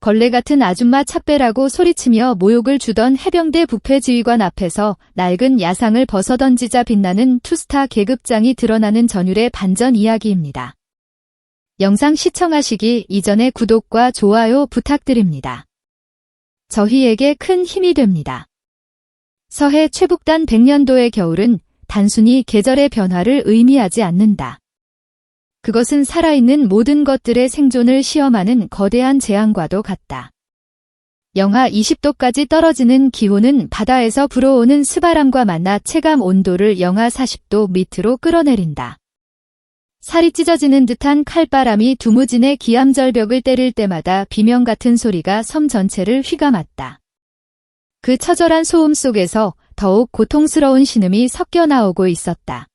걸레 같은 아줌마 찹배라고 소리치며 모욕을 주던 해병대 부패지휘관 앞에서 낡은 야상을 벗어던지자 빛나는 투스타 계급장이 드러나는 전율의 반전 이야기입니다. 영상 시청하시기 이전에 구독과 좋아요 부탁드립니다. 저희에게 큰 힘이 됩니다. 서해 최북단 100년도의 겨울은 단순히 계절의 변화를 의미하지 않는다. 그것은 살아있는 모든 것들의 생존을 시험하는 거대한 재앙과도 같다. 영하 20도까지 떨어지는 기온은 바다에서 불어오는 스바람과 만나 체감 온도를 영하 40도 밑으로 끌어내린다. 살이 찢어지는 듯한 칼바람이 두무진의 기암절벽을 때릴 때마다 비명 같은 소리가 섬 전체를 휘감았다. 그 처절한 소음 속에서 더욱 고통스러운 신음이 섞여 나오고 있었다.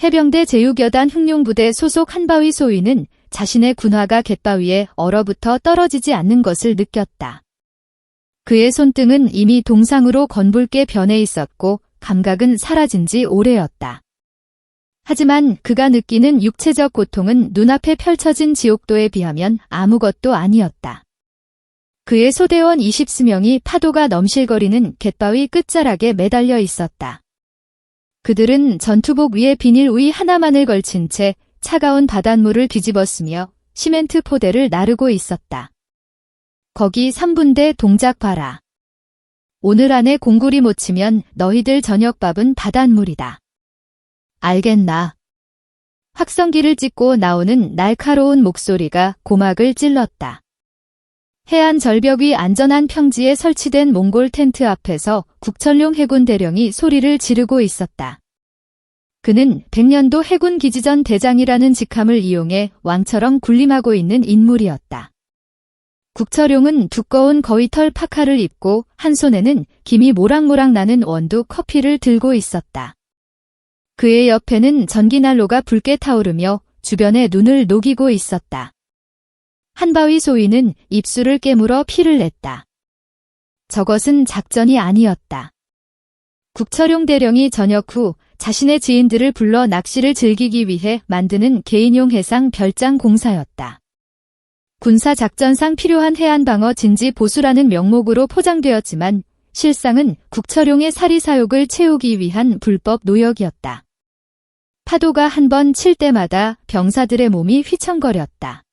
해병대 제6여단 흑룡부대 소속 한바위 소위는 자신의 군화가 갯바위에 얼어붙어 떨어지지 않는 것을 느꼈다. 그의 손등은 이미 동상으로 건붉게 변해 있었고 감각은 사라진 지 오래였다. 하지만 그가 느끼는 육체적 고통은 눈앞에 펼쳐진 지옥도에 비하면 아무것도 아니었다. 그의 소대원 20수명이 파도가 넘실거리는 갯바위 끝자락에 매달려 있었다. 그들은 전투복 위에 비닐 우이 하나만을 걸친 채 차가운 바닷물을 뒤집어쓰며 시멘트 포대를 나르고 있었다. 거기 3분대 동작 봐라. 오늘 안에 공구리 못 치면 너희들 저녁밥은 바닷물이다. 알겠나? 확성기를 찍고 나오는 날카로운 목소리가 고막을 찔렀다. 해안 절벽 위 안전한 평지에 설치된 몽골 텐트 앞에서 국철룡 해군 대령이 소리를 지르고 있었다. 그는 100년도 해군 기지전 대장이라는 직함을 이용해 왕처럼 군림하고 있는 인물이었다. 국철룡은 두꺼운 거위털 파카를 입고 한 손에는 김이 모락모락 나는 원두 커피를 들고 있었다. 그의 옆에는 전기난로가 붉게 타오르며 주변에 눈을 녹이고 있었다. 한바위 소위는 입술을 깨물어 피를 냈다. 저것은 작전이 아니었다. 국철용 대령이 저녁 후 자신의 지인들을 불러 낚시를 즐기기 위해 만드는 개인용 해상 별장 공사였다. 군사작전상 필요한 해안방어 진지 보수라는 명목으로 포장되었지만 실상은 국철용의 사리사욕을 채우기 위한 불법 노역이었다. 파도가 한 번 칠 때마다 병사들의 몸이 휘청거렸다.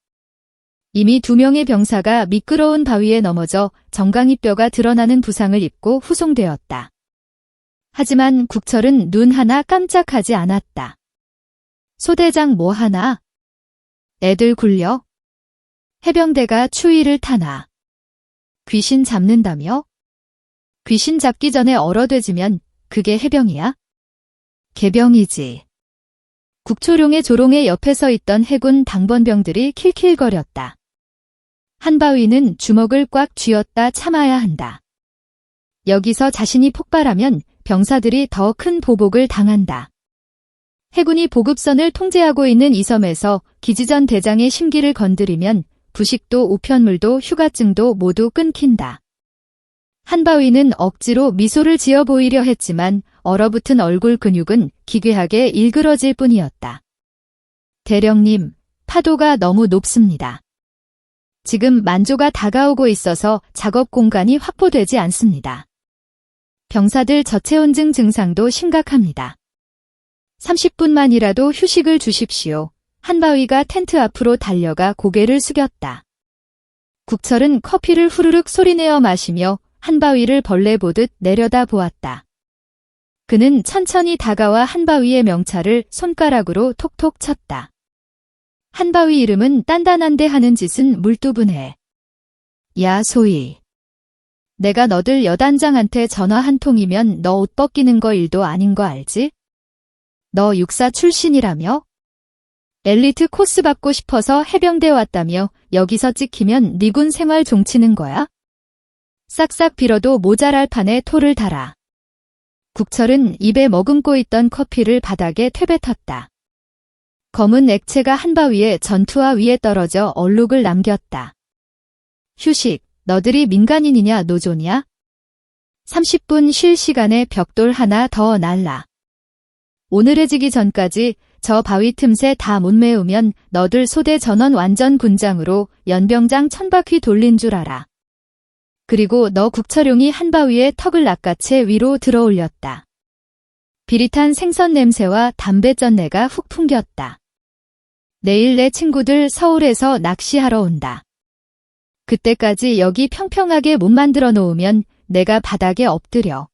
이미 2명의 병사가 미끄러운 바위에 넘어져 정강이뼈가 드러나는 부상을 입고 후송되었다. 하지만 국철은 눈 하나 깜짝하지 않았다. 소대장 뭐 하나? 애들 굴려? 해병대가 추위를 타나? 귀신 잡는다며? 귀신 잡기 전에 얼어돼지면 그게 해병이야? 개병이지. 국초룡의 조롱에 옆에 서 있던 해군 당번병들이 킬킬거렸다. 한바위는 주먹을 꽉 쥐었다 참아야 한다. 여기서 자신이 폭발하면 병사들이 더 큰 보복을 당한다. 해군이 보급선을 통제하고 있는 이 섬에서 기지전 대장의 심기를 건드리면 부식도 우편물도 휴가증도 모두 끊긴다. 한바위는 억지로 미소를 지어 보이려 했지만 얼어붙은 얼굴 근육은 기괴하게 일그러질 뿐이었다. 대령님, 파도가 너무 높습니다. 지금 만조가 다가오고 있어서 작업 공간이 확보되지 않습니다. 병사들 저체온증 증상도 심각합니다. 30분만이라도 휴식을 주십시오. 한바위가 텐트 앞으로 달려가 고개를 숙였다. 국철은 커피를 후루룩 소리내어 마시며 한바위를 벌레 보듯 내려다 보았다. 그는 천천히 다가와 한바위의 명찰을 손가락으로 톡톡 쳤다. 한바위 이름은 단단한데 하는 짓은 물두분해. 야 소희. 내가 너들 여단장한테 전화 한 통이면 너 옷 벗기는 거 일도 아닌 거 알지? 너 육사 출신이라며? 엘리트 코스 받고 싶어서 해병대 왔다며 여기서 찍히면 네 군 생활 종치는 거야? 싹싹 빌어도 모자랄 판에 토를 달아. 국철은 입에 머금고 있던 커피를 바닥에 퇴뱉었다. 검은 액체가 한바위에 전투화 위에 떨어져 얼룩을 남겼다. 휴식, 너들이 민간인이냐 노조냐? 30분 쉴 시간에 벽돌 하나 더 날라. 오늘해지기 전까지 저 바위 틈새 다 못 메우면 너들 소대 전원 완전 군장으로 연병장 1000바퀴 돌린 줄 알아. 그리고 너 국철용이 한바위에 턱을 낚아채 위로 들어올렸다. 비릿한 생선 냄새와 담배 쩐내가 훅 풍겼다. 내일 내 친구들 서울에서 낚시하러 온다. 그때까지 여기 평평하게 못 만들어 놓으면 내가 바닥에 엎드려.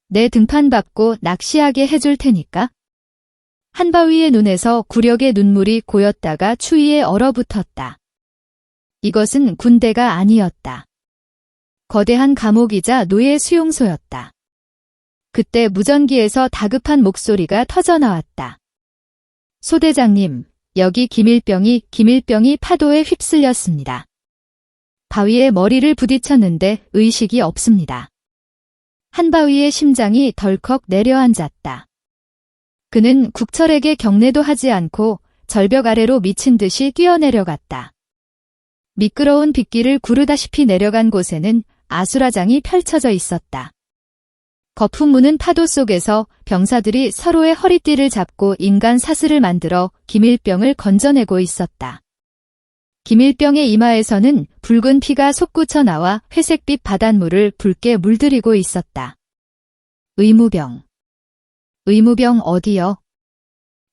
내 등판 밟고 낚시하게 해줄 테니까. 한바위의 눈에서 굴욕의 눈물이 고였다가 추위에 얼어붙었다. 이것은 군대가 아니었다. 거대한 감옥이자 노예 수용소였다. 그때 무전기에서 다급한 목소리가 터져나왔다. 소대장님, 여기 김일병이 파도에 휩쓸렸습니다. 바위에 머리를 부딪혔는데 의식이 없습니다. 한바위의 심장이 덜컥 내려앉았다. 그는 국철에게 경례도 하지 않고 절벽 아래로 미친 듯이 뛰어내려갔다. 미끄러운 빗길을 구르다시피 내려간 곳에는 아수라장이 펼쳐져 있었다. 거품 무는 파도 속에서 병사들이 서로의 허리띠를 잡고 인간 사슬을 만들어 김일병을 건져내고 있었다. 김일병의 이마에서는 붉은 피가 솟구쳐 나와 회색빛 바닷물을 붉게 물들이고 있었다. 의무병 어디요?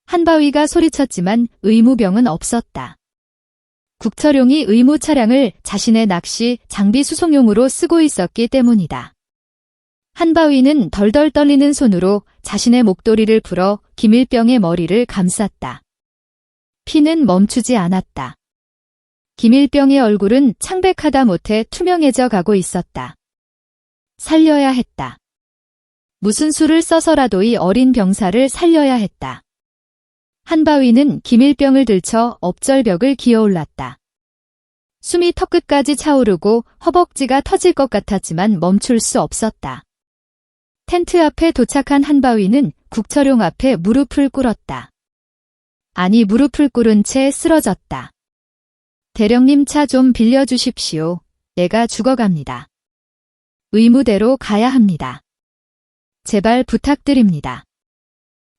한바위가 소리쳤지만 의무병은 없었다. 국철용이 의무 차량을 자신의 낚시 장비 수송용으로 쓰고 있었기 때문이다. 한바위는 덜덜 떨리는 손으로 자신의 목도리를 풀어 김일병의 머리를 감쌌다. 피는 멈추지 않았다. 김일병의 얼굴은 창백하다 못해 투명해져 가고 있었다. 살려야 했다. 무슨 수를 써서라도 이 어린 병사를 살려야 했다. 한바위는 김일병을 들쳐 엎절벽을 기어올랐다. 숨이 턱끝까지 차오르고 허벅지가 터질 것 같았지만 멈출 수 없었다. 텐트 앞에 도착한 한바위는 국철용 앞에 무릎을 꿇었다. 아니 무릎을 꿇은 채 쓰러졌다. 대령님 차 좀 빌려주십시오. 내가 죽어갑니다. 의무대로 가야 합니다. 제발 부탁드립니다.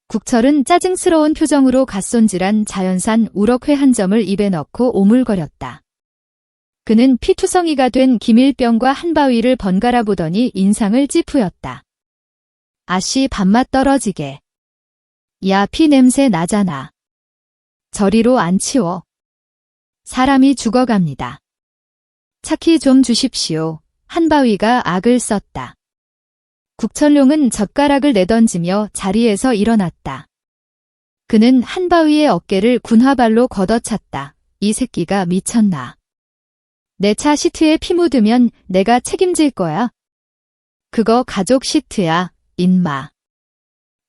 국철은 짜증스러운 표정으로 갓손질한 자연산 우럭회 한 점을 입에 넣고 오물거렸다. 그는 피투성이가 된 김일병과 한바위를 번갈아 보더니 인상을 찌푸렸다. 아씨 밥맛 떨어지게. 야 피 냄새 나잖아. 저리로 안 치워. 사람이 죽어갑니다. 차키 좀 주십시오. 한바위가 악을 썼다. 국철용은 젓가락을 내던지며 자리에서 일어났다. 그는 한바위의 어깨를 군화발로 걷어찼다. 이 새끼가 미쳤나. 내 차 시트에 피 묻으면 내가 책임질 거야. 그거 가족 시트야, 인마.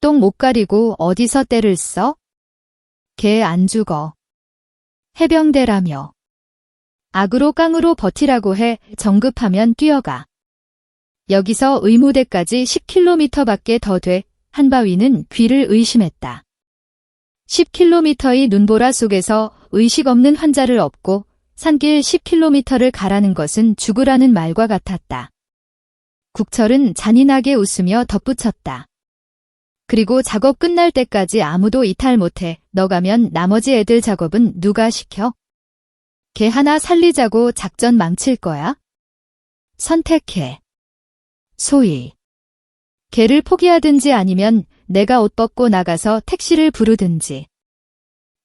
똥 못 가리고 어디서 때를 써? 걔 안 죽어. 해병대라며. 악으로 깡으로 버티라고 해. 정급하면 뛰어가. 여기서 의무대까지 10km밖에 더 돼. 한바위는 귀를 의심했다. 10km의 눈보라 속에서 의식 없는 환자를 업고 산길 10km를 가라는 것은 죽으라는 말과 같았다. 국철은 잔인하게 웃으며 덧붙였다. 그리고 작업 끝날 때까지 아무도 이탈 못해. 너 가면 나머지 애들 작업은 누가 시켜? 걔 하나 살리자고 작전 망칠 거야? 선택해. 소희. 걔를 포기하든지 아니면 내가 옷 벗고 나가서 택시를 부르든지.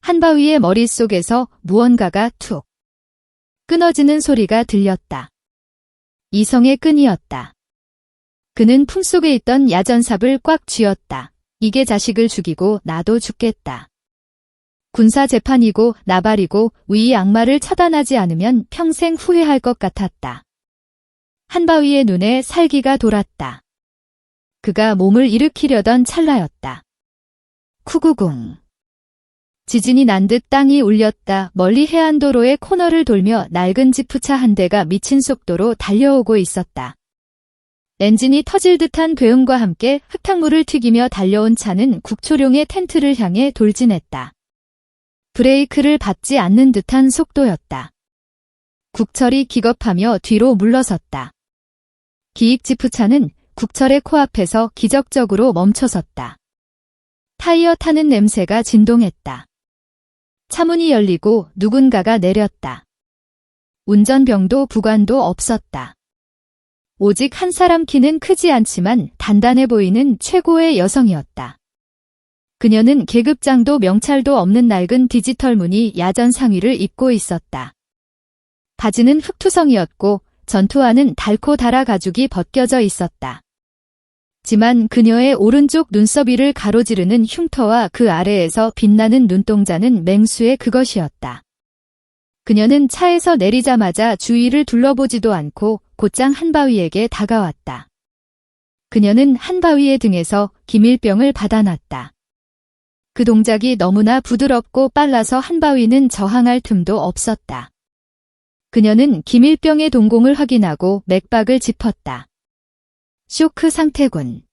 한바위의 머릿속에서 무언가가 툭 끊어지는 소리가 들렸다. 이성의 끈이었다. 그는 품속에 있던 야전삽을 꽉 쥐었다. 이게 자식을 죽이고 나도 죽겠다. 군사 재판이고 나발이고 위 악마를 처단하지 않으면 평생 후회할 것 같았다. 한바위의 눈에 살기가 돌았다. 그가 몸을 일으키려던 찰나였다. 쿠구궁. 지진이 난 듯 땅이 울렸다. 멀리 해안도로의 코너를 돌며 낡은 지프차 한 대가 미친 속도로 달려오고 있었다. 엔진이 터질 듯한 배음과 함께 흙탕물을 튀기며 달려온 차는 국초룡의 텐트를 향해 돌진했다. 브레이크를 밟지 않는 듯한 속도였다. 국철이 기겁하며 뒤로 물러섰다. 기익 지프차는 국철의 코앞에서 기적적으로 멈춰섰다. 타이어 타는 냄새가 진동했다. 차문이 열리고 누군가가 내렸다. 운전병도 부관도 없었다. 오직 한 사람, 키는 크지 않지만 단단해 보이는 최고의 여성이었다. 그녀는 계급장도 명찰도 없는 낡은 디지털 무늬 야전 상의를 입고 있었다. 바지는 흑투성이었고 전투화는 닳고 닳아 가죽이 벗겨져 있었다. 지만 그녀의 오른쪽 눈썹 위를 가로지르는 흉터와 그 아래에서 빛나는 눈동자는 맹수의 그것이었다. 그녀는 차에서 내리자마자 주위를 둘러보지도 않고 곧장 한바위에게 다가왔다. 그녀는 한바위의 등에서 기밀병을 받아놨다. 그 동작이 너무나 부드럽고 빨라서 한바위는 저항할 틈도 없었다. 그녀는 기밀병의 동공을 확인하고 맥박을 짚었다. 쇼크 상태군.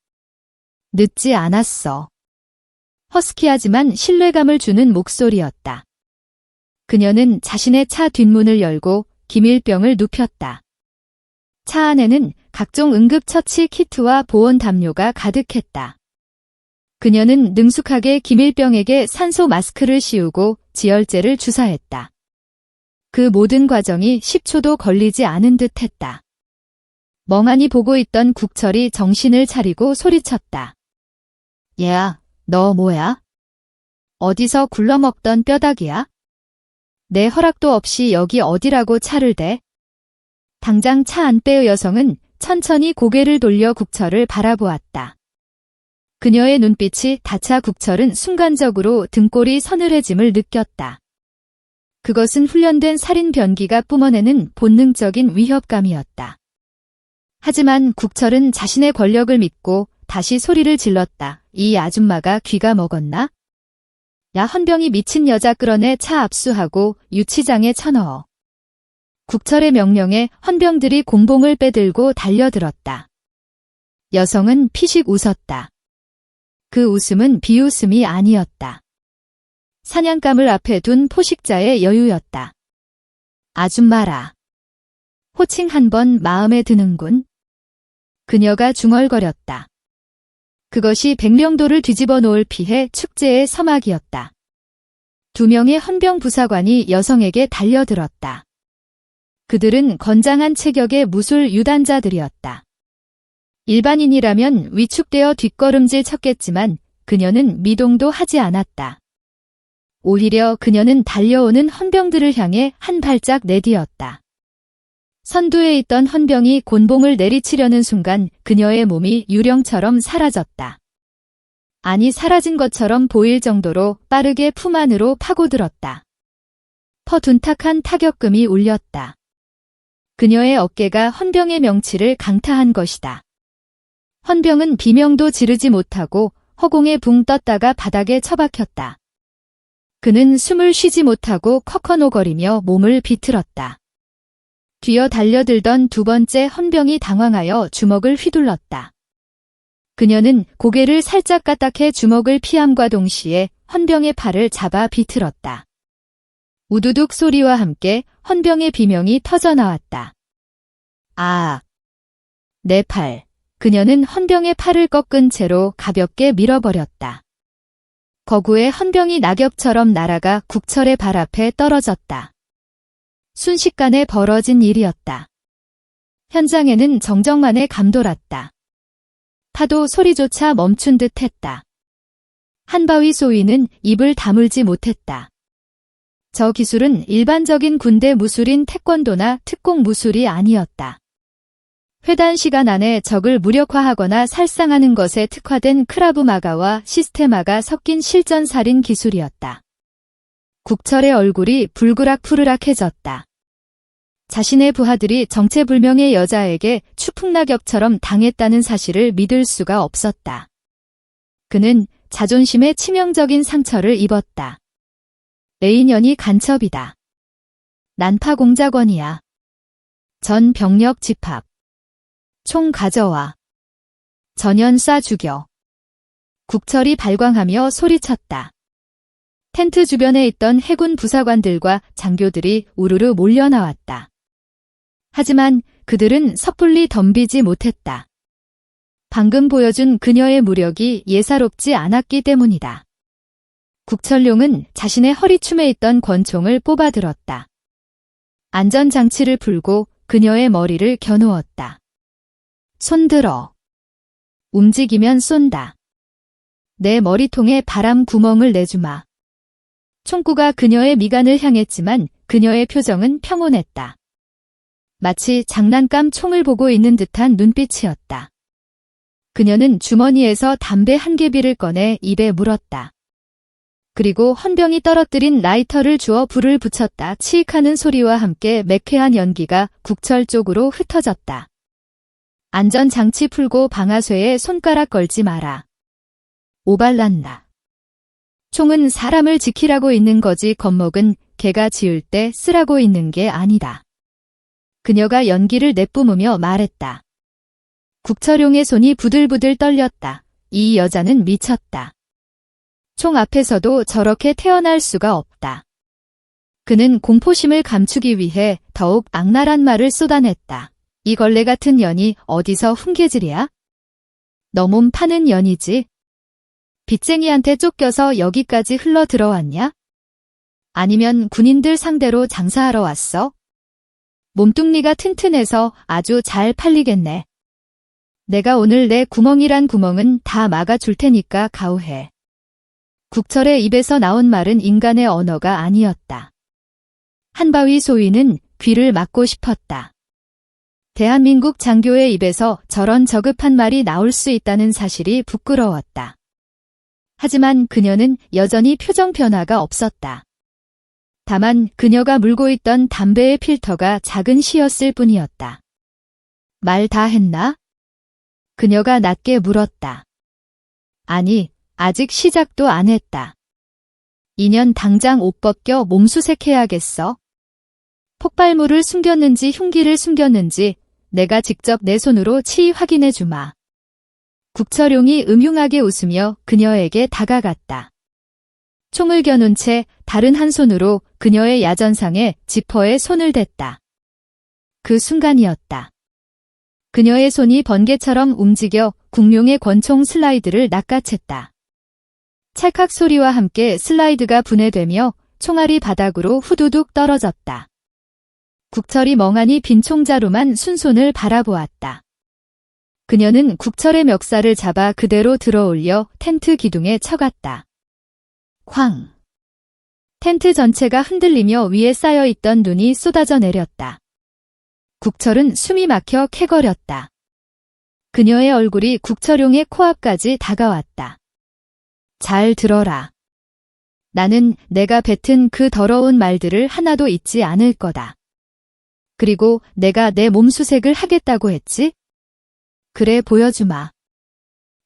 늦지 않았어. 허스키하지만 신뢰감을 주는 목소리였다. 그녀는 자신의 차 뒷문을 열고 기밀병을 눕혔다. 차 안에는 각종 응급처치 키트와 보온 담요가 가득했다. 그녀는 능숙하게 기밀병에게 산소 마스크를 씌우고 지혈제를 주사했다. 그 모든 과정이 10초도 걸리지 않은 듯 했다. 멍하니 보고 있던 국철이 정신을 차리고 소리쳤다. 얘야, 너 뭐야? 어디서 굴러먹던 뼈다귀야? 내 허락도 없이 여기 어디라고 차를 대? 당장 차 안배의 여성은 천천히 고개를 돌려 국철을 바라보았다. 그녀의 눈빛이 닿자 국철은 순간적으로 등골이 서늘해짐을 느꼈다. 그것은 훈련된 살인 변기가 뿜어내는 본능적인 위협감이었다. 하지만 국철은 자신의 권력을 믿고 다시 소리를 질렀다. 이 아줌마가 귀가 먹었나? 야, 헌병이 미친 여자 끌어내 차 압수하고 유치장에 쳐넣어. 국철의 명령에 헌병들이 곤봉을 빼들고 달려들었다. 여성은 피식 웃었다. 그 웃음은 비웃음이 아니었다. 사냥감을 앞에 둔 포식자의 여유였다. 아줌마라. 호칭 한 번 마음에 드는군. 그녀가 중얼거렸다. 그것이 백령도를 뒤집어 놓을 피해 축제의 서막이었다. 2명의 헌병 부사관이 여성에게 달려들었다. 그들은 건장한 체격의 무술 유단자들이었다. 일반인이라면 위축되어 뒷걸음질 쳤겠지만 그녀는 미동도 하지 않았다. 오히려 그녀는 달려오는 헌병들을 향해 한 발짝 내디뎠다. 선두에 있던 헌병이 곤봉을 내리치려는 순간 그녀의 몸이 유령처럼 사라졌다. 아니, 사라진 것처럼 보일 정도로 빠르게 품 안으로 파고들었다. 둔탁한 타격금이 울렸다. 그녀의 어깨가 헌병의 명치를 강타한 것이다. 헌병은 비명도 지르지 못하고 허공에 붕 떴다가 바닥에 처박혔다. 그는 숨을 쉬지 못하고 커커노거리며 몸을 비틀었다. 뒤어 달려들던 2번째 헌병이 당황하여 주먹을 휘둘렀다. 그녀는 고개를 살짝 까딱해 주먹을 피함과 동시에 헌병의 팔을 잡아 비틀었다. 우두둑 소리와 함께 헌병의 비명이 터져나왔다. 아! 내 팔. 그녀는 헌병의 팔을 꺾은 채로 가볍게 밀어버렸다. 거구의 헌병이 낙엽처럼 날아가 국철의 발 앞에 떨어졌다. 순식간에 벌어진 일이었다. 현장에는 정적만에 감돌았다. 파도 소리조차 멈춘 듯 했다. 한바위 소위는 입을 다물지 못했다. 저 기술은 일반적인 군대 무술인 태권도나 특공 무술이 아니었다. 회단 시간 안에 적을 무력화하거나 살상하는 것에 특화된 크라브마가와 시스테마가 섞인 실전살인 기술이었다. 국철의 얼굴이 불그락푸르락해졌다. 자신의 부하들이 정체불명의 여자에게 추풍낙엽처럼 당했다는 사실을 믿을 수가 없었다. 그는 자존심에 치명적인 상처를 입었다. 내 인연이 간첩이다. 난파공작원이야. 전 병력 집합. 총 가져와. 전연 쏴 죽여. 국철이 발광하며 소리쳤다. 텐트 주변에 있던 해군 부사관들과 장교들이 우르르 몰려나왔다. 하지만 그들은 섣불리 덤비지 못했다. 방금 보여준 그녀의 무력이 예사롭지 않았기 때문이다. 국철룡은 자신의 허리춤에 있던 권총을 뽑아들었다. 안전장치를 풀고 그녀의 머리를 겨누었다. 손들어. 움직이면 쏜다. 내 머리통에 바람 구멍을 내주마. 총구가 그녀의 미간을 향했지만 그녀의 표정은 평온했다. 마치 장난감 총을 보고 있는 듯한 눈빛이었다. 그녀는 주머니에서 담배 한 개비를 꺼내 입에 물었다. 그리고 헌병이 떨어뜨린 라이터를 주워 불을 붙였다. 치익하는 소리와 함께 매캐한 연기가 국철 쪽으로 흩어졌다. 안전장치 풀고 방아쇠에 손가락 걸지 마라. 오발난다. 총은 사람을 지키라고 있는 거지 겁먹은 개가 짖을 때 쓰라고 있는 게 아니다. 그녀가 연기를 내뿜으며 말했다. 국철용의 손이 부들부들 떨렸다. 이 여자는 미쳤다. 총 앞에서도 저렇게 태어날 수가 없다. 그는 공포심을 감추기 위해 더욱 악랄한 말을 쏟아냈다. 이 걸레 같은 년이 어디서 훈계질이야? 너 몸 파는 년이지. 빚쟁이한테 쫓겨서 여기까지 흘러 들어왔냐? 아니면 군인들 상대로 장사하러 왔어? 몸뚱이가 튼튼해서 아주 잘 팔리겠네. 내가 오늘 내 구멍이란 구멍은 다 막아줄 테니까 가오해. 국철의 입에서 나온 말은 인간의 언어가 아니었다. 한바위 소위는 귀를 막고 싶었다. 대한민국 장교의 입에서 저런 저급한 말이 나올 수 있다는 사실이 부끄러웠다. 하지만 그녀는 여전히 표정 변화가 없었다. 다만 그녀가 물고 있던 담배의 필터가 작은 시였을 뿐이었다. 말 다 했나? 그녀가 낮게 물었다. 아니, 아직 시작도 안 했다. 2년 당장 옷 벗겨 몸수색해야겠어. 폭발물을 숨겼는지 흉기를 숨겼는지 내가 직접 내 손으로 치이 확인해 주마. 국철용이 음흉하게 웃으며 그녀에게 다가갔다. 총을 겨눈 채 다른 한 손으로 그녀의 야전상에 지퍼에 손을 댔다. 그 순간이었다. 그녀의 손이 번개처럼 움직여 국룡의 권총 슬라이드를 낚아챘다. 찰칵 소리와 함께 슬라이드가 분해되며 총알이 바닥으로 후두둑 떨어졌다. 국철이 멍하니 빈 총자루만 순손을 바라보았다. 그녀는 국철의 멱살을 잡아 그대로 들어올려 텐트 기둥에 쳐갔다. 쾅! 텐트 전체가 흔들리며 위에 쌓여있던 눈이 쏟아져 내렸다. 국철은 숨이 막혀 캐거렸다. 그녀의 얼굴이 국철용의 코앞까지 다가왔다. 잘 들어라. 나는 내가 뱉은 그 더러운 말들을 하나도 잊지 않을 거다. 그리고 내가 내 몸수색을 하겠다고 했지? 그래 보여주마.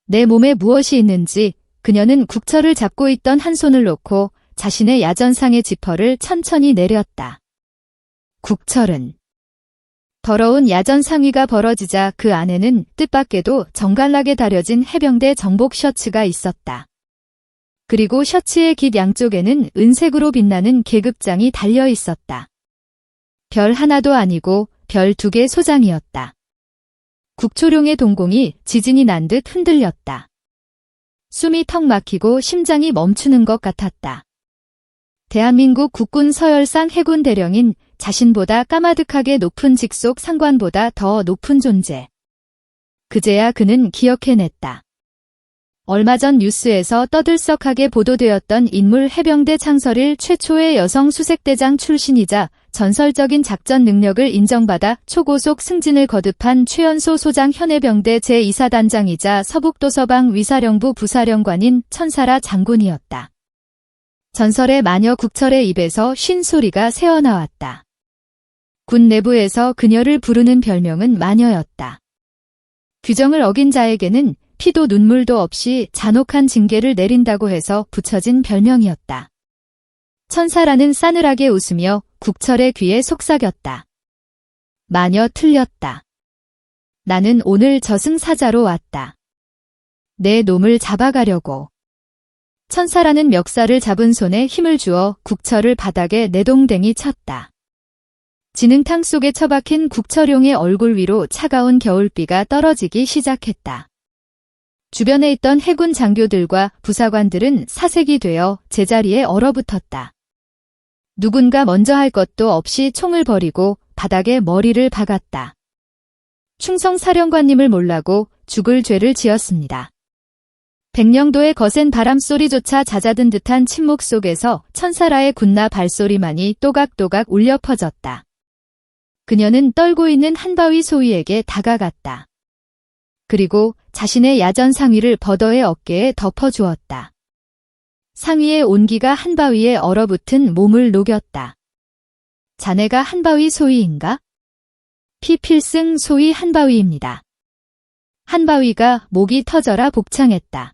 내 몸에 무엇이 있는지. 그녀는 국철을 잡고 있던 한 손을 놓고 자신의 야전상의 지퍼를 천천히 내렸다. 국철은 더러운 야전 상위가 벌어지자 그 안에는 뜻밖에도 정갈하게 다려진 해병대 정복 셔츠가 있었다. 그리고 셔츠의 깃 양쪽에는 은색으로 빛나는 계급장이 달려 있었다. 별 하나도 아니고 별 2개 소장이었다. 국초룡의 동공이 지진이 난 듯 흔들렸다. 숨이 턱 막히고 심장이 멈추는 것 같았다. 대한민국 국군 서열상 해군 대령인 자신보다 까마득하게 높은 직속 상관보다 더 높은 존재. 그제야 그는 기억해냈다. 얼마 전 뉴스에서 떠들썩하게 보도되었던 인물 해병대 창설일 최초의 여성 수색대장 출신이자 전설적인 작전 능력을 인정받아 초고속 승진을 거듭한 최연소 소장 현해병대 제2사단장이자 서북도서방 위사령부 부사령관인 천사라 장군이었다. 전설의 마녀 국철의 입에서 쉰 소리가 새어나왔다. 군 내부에서 그녀를 부르는 별명은 마녀였다. 규정을 어긴 자에게는 피도 눈물도 없이 잔혹한 징계를 내린다고 해서 붙여진 별명이었다. 천사라는 싸늘하게 웃으며 국철의 귀에 속삭였다. 마녀 틀렸다. 나는 오늘 저승사자로 왔다. 내 놈을 잡아가려고. 천사라는 멱살을 잡은 손에 힘을 주어 국철을 바닥에 내동댕이 쳤다. 진흙탕 속에 처박힌 국철용의 얼굴 위로 차가운 겨울비가 떨어지기 시작했다. 주변에 있던 해군 장교들과 부사관들은 사색이 되어 제자리에 얼어붙었다. 누군가 먼저 할 것도 없이 총을 버리고 바닥에 머리를 박았다. 충성 사령관님을 몰라고 죽을 죄를 지었습니다. 백령도의 거센 바람소리조차 잦아든 듯한 침묵 속에서 천사라의 군나 발소리만이 또각또각 울려 퍼졌다. 그녀는 떨고 있는 한바위 소위에게 다가갔다. 그리고 자신의 야전 상의를 버더의 어깨에 덮어주었다. 상의의 온기가 한바위에 얼어붙은 몸을 녹였다. 자네가 한바위 소위인가? 피필승 소위 한바위입니다. 한바위가 목이 터져라 복창했다.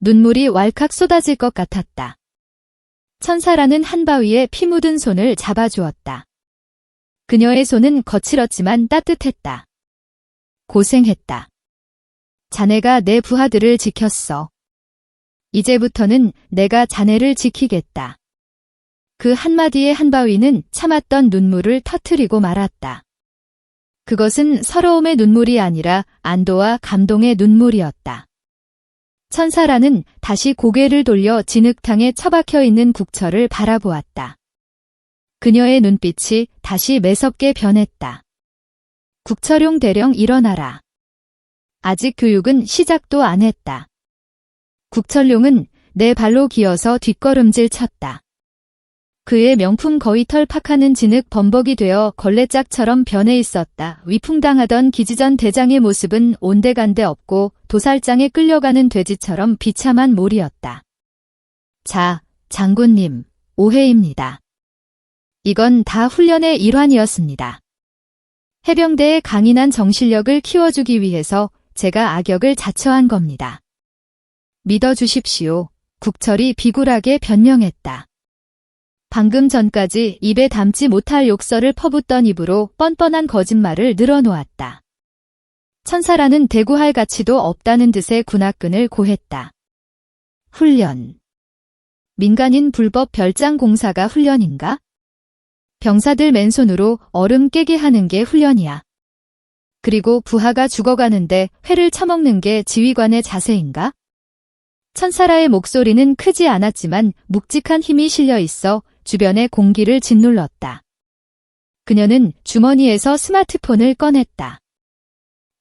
눈물이 왈칵 쏟아질 것 같았다. 천사라는 한바위의 피 묻은 손을 잡아주었다. 그녀의 손은 거칠었지만 따뜻했다. 고생했다. 자네가 내 부하들을 지켰어. 이제부터는 내가 자네를 지키겠다. 그 한마디에 한바위는 참았던 눈물을 터뜨리고 말았다. 그것은 서러움의 눈물이 아니라 안도와 감동의 눈물이었다. 천사라는 다시 고개를 돌려 진흙탕에 처박혀 있는 국철을 바라보았다. 그녀의 눈빛이 다시 매섭게 변했다. 국철용 대령 일어나라. 아직 교육은 시작도 안 했다. 국철용은 내 발로 기어서 뒷걸음질 쳤다. 그의 명품 거위털 파카는 진흙 범벅이 되어 걸레짝처럼 변해 있었다. 위풍당하던 기지전 대장의 모습은 온데간데 없고 도살장에 끌려가는 돼지처럼 비참한 몰이었다. 자, 장군님, 오해입니다. 이건 다 훈련의 일환이었습니다. 해병대의 강인한 정신력을 키워주기 위해서 제가 악역을 자처한 겁니다. 믿어주십시오. 국철이 비굴하게 변명했다. 방금 전까지 입에 담지 못할 욕설을 퍼붓던 입으로 뻔뻔한 거짓말을 늘어놓았다. 천사라는 대구할 가치도 없다는 듯의 군악근을 고했다. 훈련. 민간인 불법 별장 공사가 훈련인가? 병사들 맨손으로 얼음 깨게 하는 게 훈련이야. 그리고 부하가 죽어가는데 회를 처먹는 게 지휘관의 자세인가? 천사라의 목소리는 크지 않았지만 묵직한 힘이 실려 있어 주변의 공기를 짓눌렀다. 그녀는 주머니에서 스마트폰을 꺼냈다.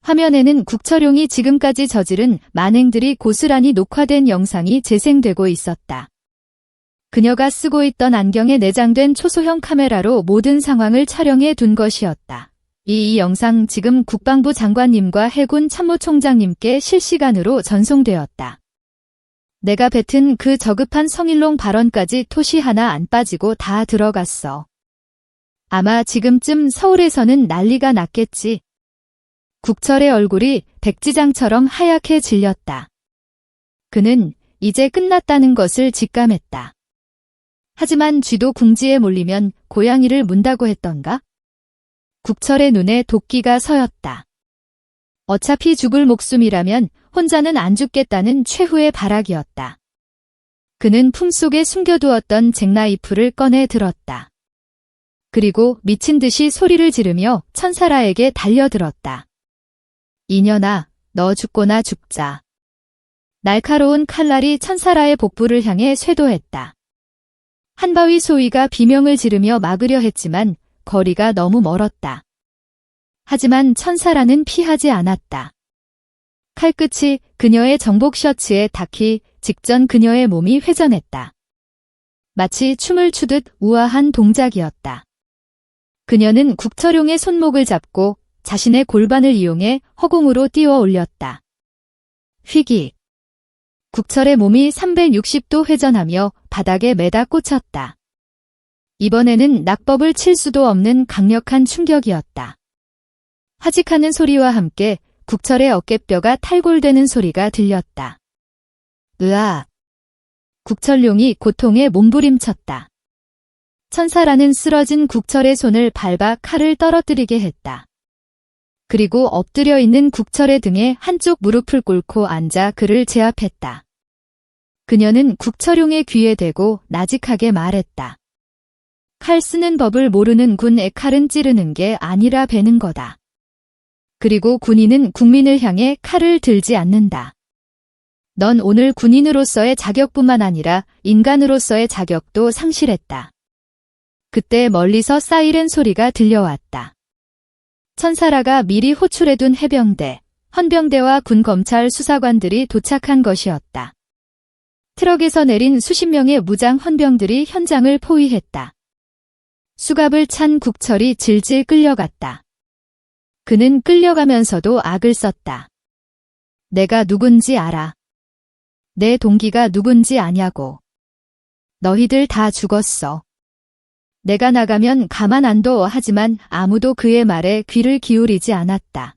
화면에는 국철용이 지금까지 저지른 만행들이 고스란히 녹화된 영상이 재생되고 있었다. 그녀가 쓰고 있던 안경에 내장된 초소형 카메라로 모든 상황을 촬영해 둔 것이었다. 이 영상 지금 국방부 장관님과 해군 참모총장님께 실시간으로 전송되었다. 내가 뱉은 그 저급한 성일롱 발언까지 토시 하나 안 빠지고 다 들어갔어. 아마 지금쯤 서울에서는 난리가 났겠지. 국철의 얼굴이 백지장처럼 하얗게 질렸다. 그는 이제 끝났다는 것을 직감했다. 하지만 쥐도 궁지에 몰리면 고양이를 문다고 했던가? 국철의 눈에 도끼가 서였다. 어차피 죽을 목숨이라면 혼자는 안 죽겠다는 최후의 발악이었다. 그는 품속에 숨겨두었던 잭나이프를 꺼내 들었다. 그리고 미친 듯이 소리를 지르며 천사라에게 달려들었다. 이년아, 너 죽거나 죽자. 날카로운 칼날이 천사라의 복부를 향해 쇄도했다. 한바위 소위가 비명을 지르며 막으려 했지만 거리가 너무 멀었다. 하지만 천사라는 피하지 않았다. 칼끝이 그녀의 정복 셔츠에 닿기 직전 그녀의 몸이 회전했다. 마치 춤을 추듯 우아한 동작이었다. 그녀는 국철용의 손목을 잡고 자신의 골반을 이용해 허공으로 띄워 올렸다. 휘기. 국철의 몸이 360도 회전하며 바닥에 매다 꽂혔다. 이번에는 낙법을 칠 수도 없는 강력한 충격이었다. 하직하는 소리와 함께 국철의 어깨뼈가 탈골되는 소리가 들렸다. 으아! 국철용이 고통에 몸부림쳤다. 천사라는 쓰러진 국철의 손을 밟아 칼을 떨어뜨리게 했다. 그리고 엎드려 있는 국철의 등에 한쪽 무릎을 꿇고 앉아 그를 제압했다. 그녀는 국철용의 귀에 대고 나직하게 말했다. 칼 쓰는 법을 모르는 군의 칼은 찌르는 게 아니라 베는 거다. 그리고 군인은 국민을 향해 칼을 들지 않는다. 넌 오늘 군인으로서의 자격뿐만 아니라 인간으로서의 자격도 상실했다. 그때 멀리서 사이렌 소리가 들려왔다. 천사라가 미리 호출해둔 해병대, 헌병대와 군검찰 수사관들이 도착한 것이었다. 트럭에서 내린 수십 명의 무장 헌병들이 현장을 포위했다. 수갑을 찬 국철이 질질 끌려갔다. 그는 끌려가면서도 악을 썼다. 내가 누군지 알아. 내 동기가 누군지 아냐고. 너희들 다 죽었어. 내가 나가면 가만 안 둬 하지만 아무도 그의 말에 귀를 기울이지 않았다.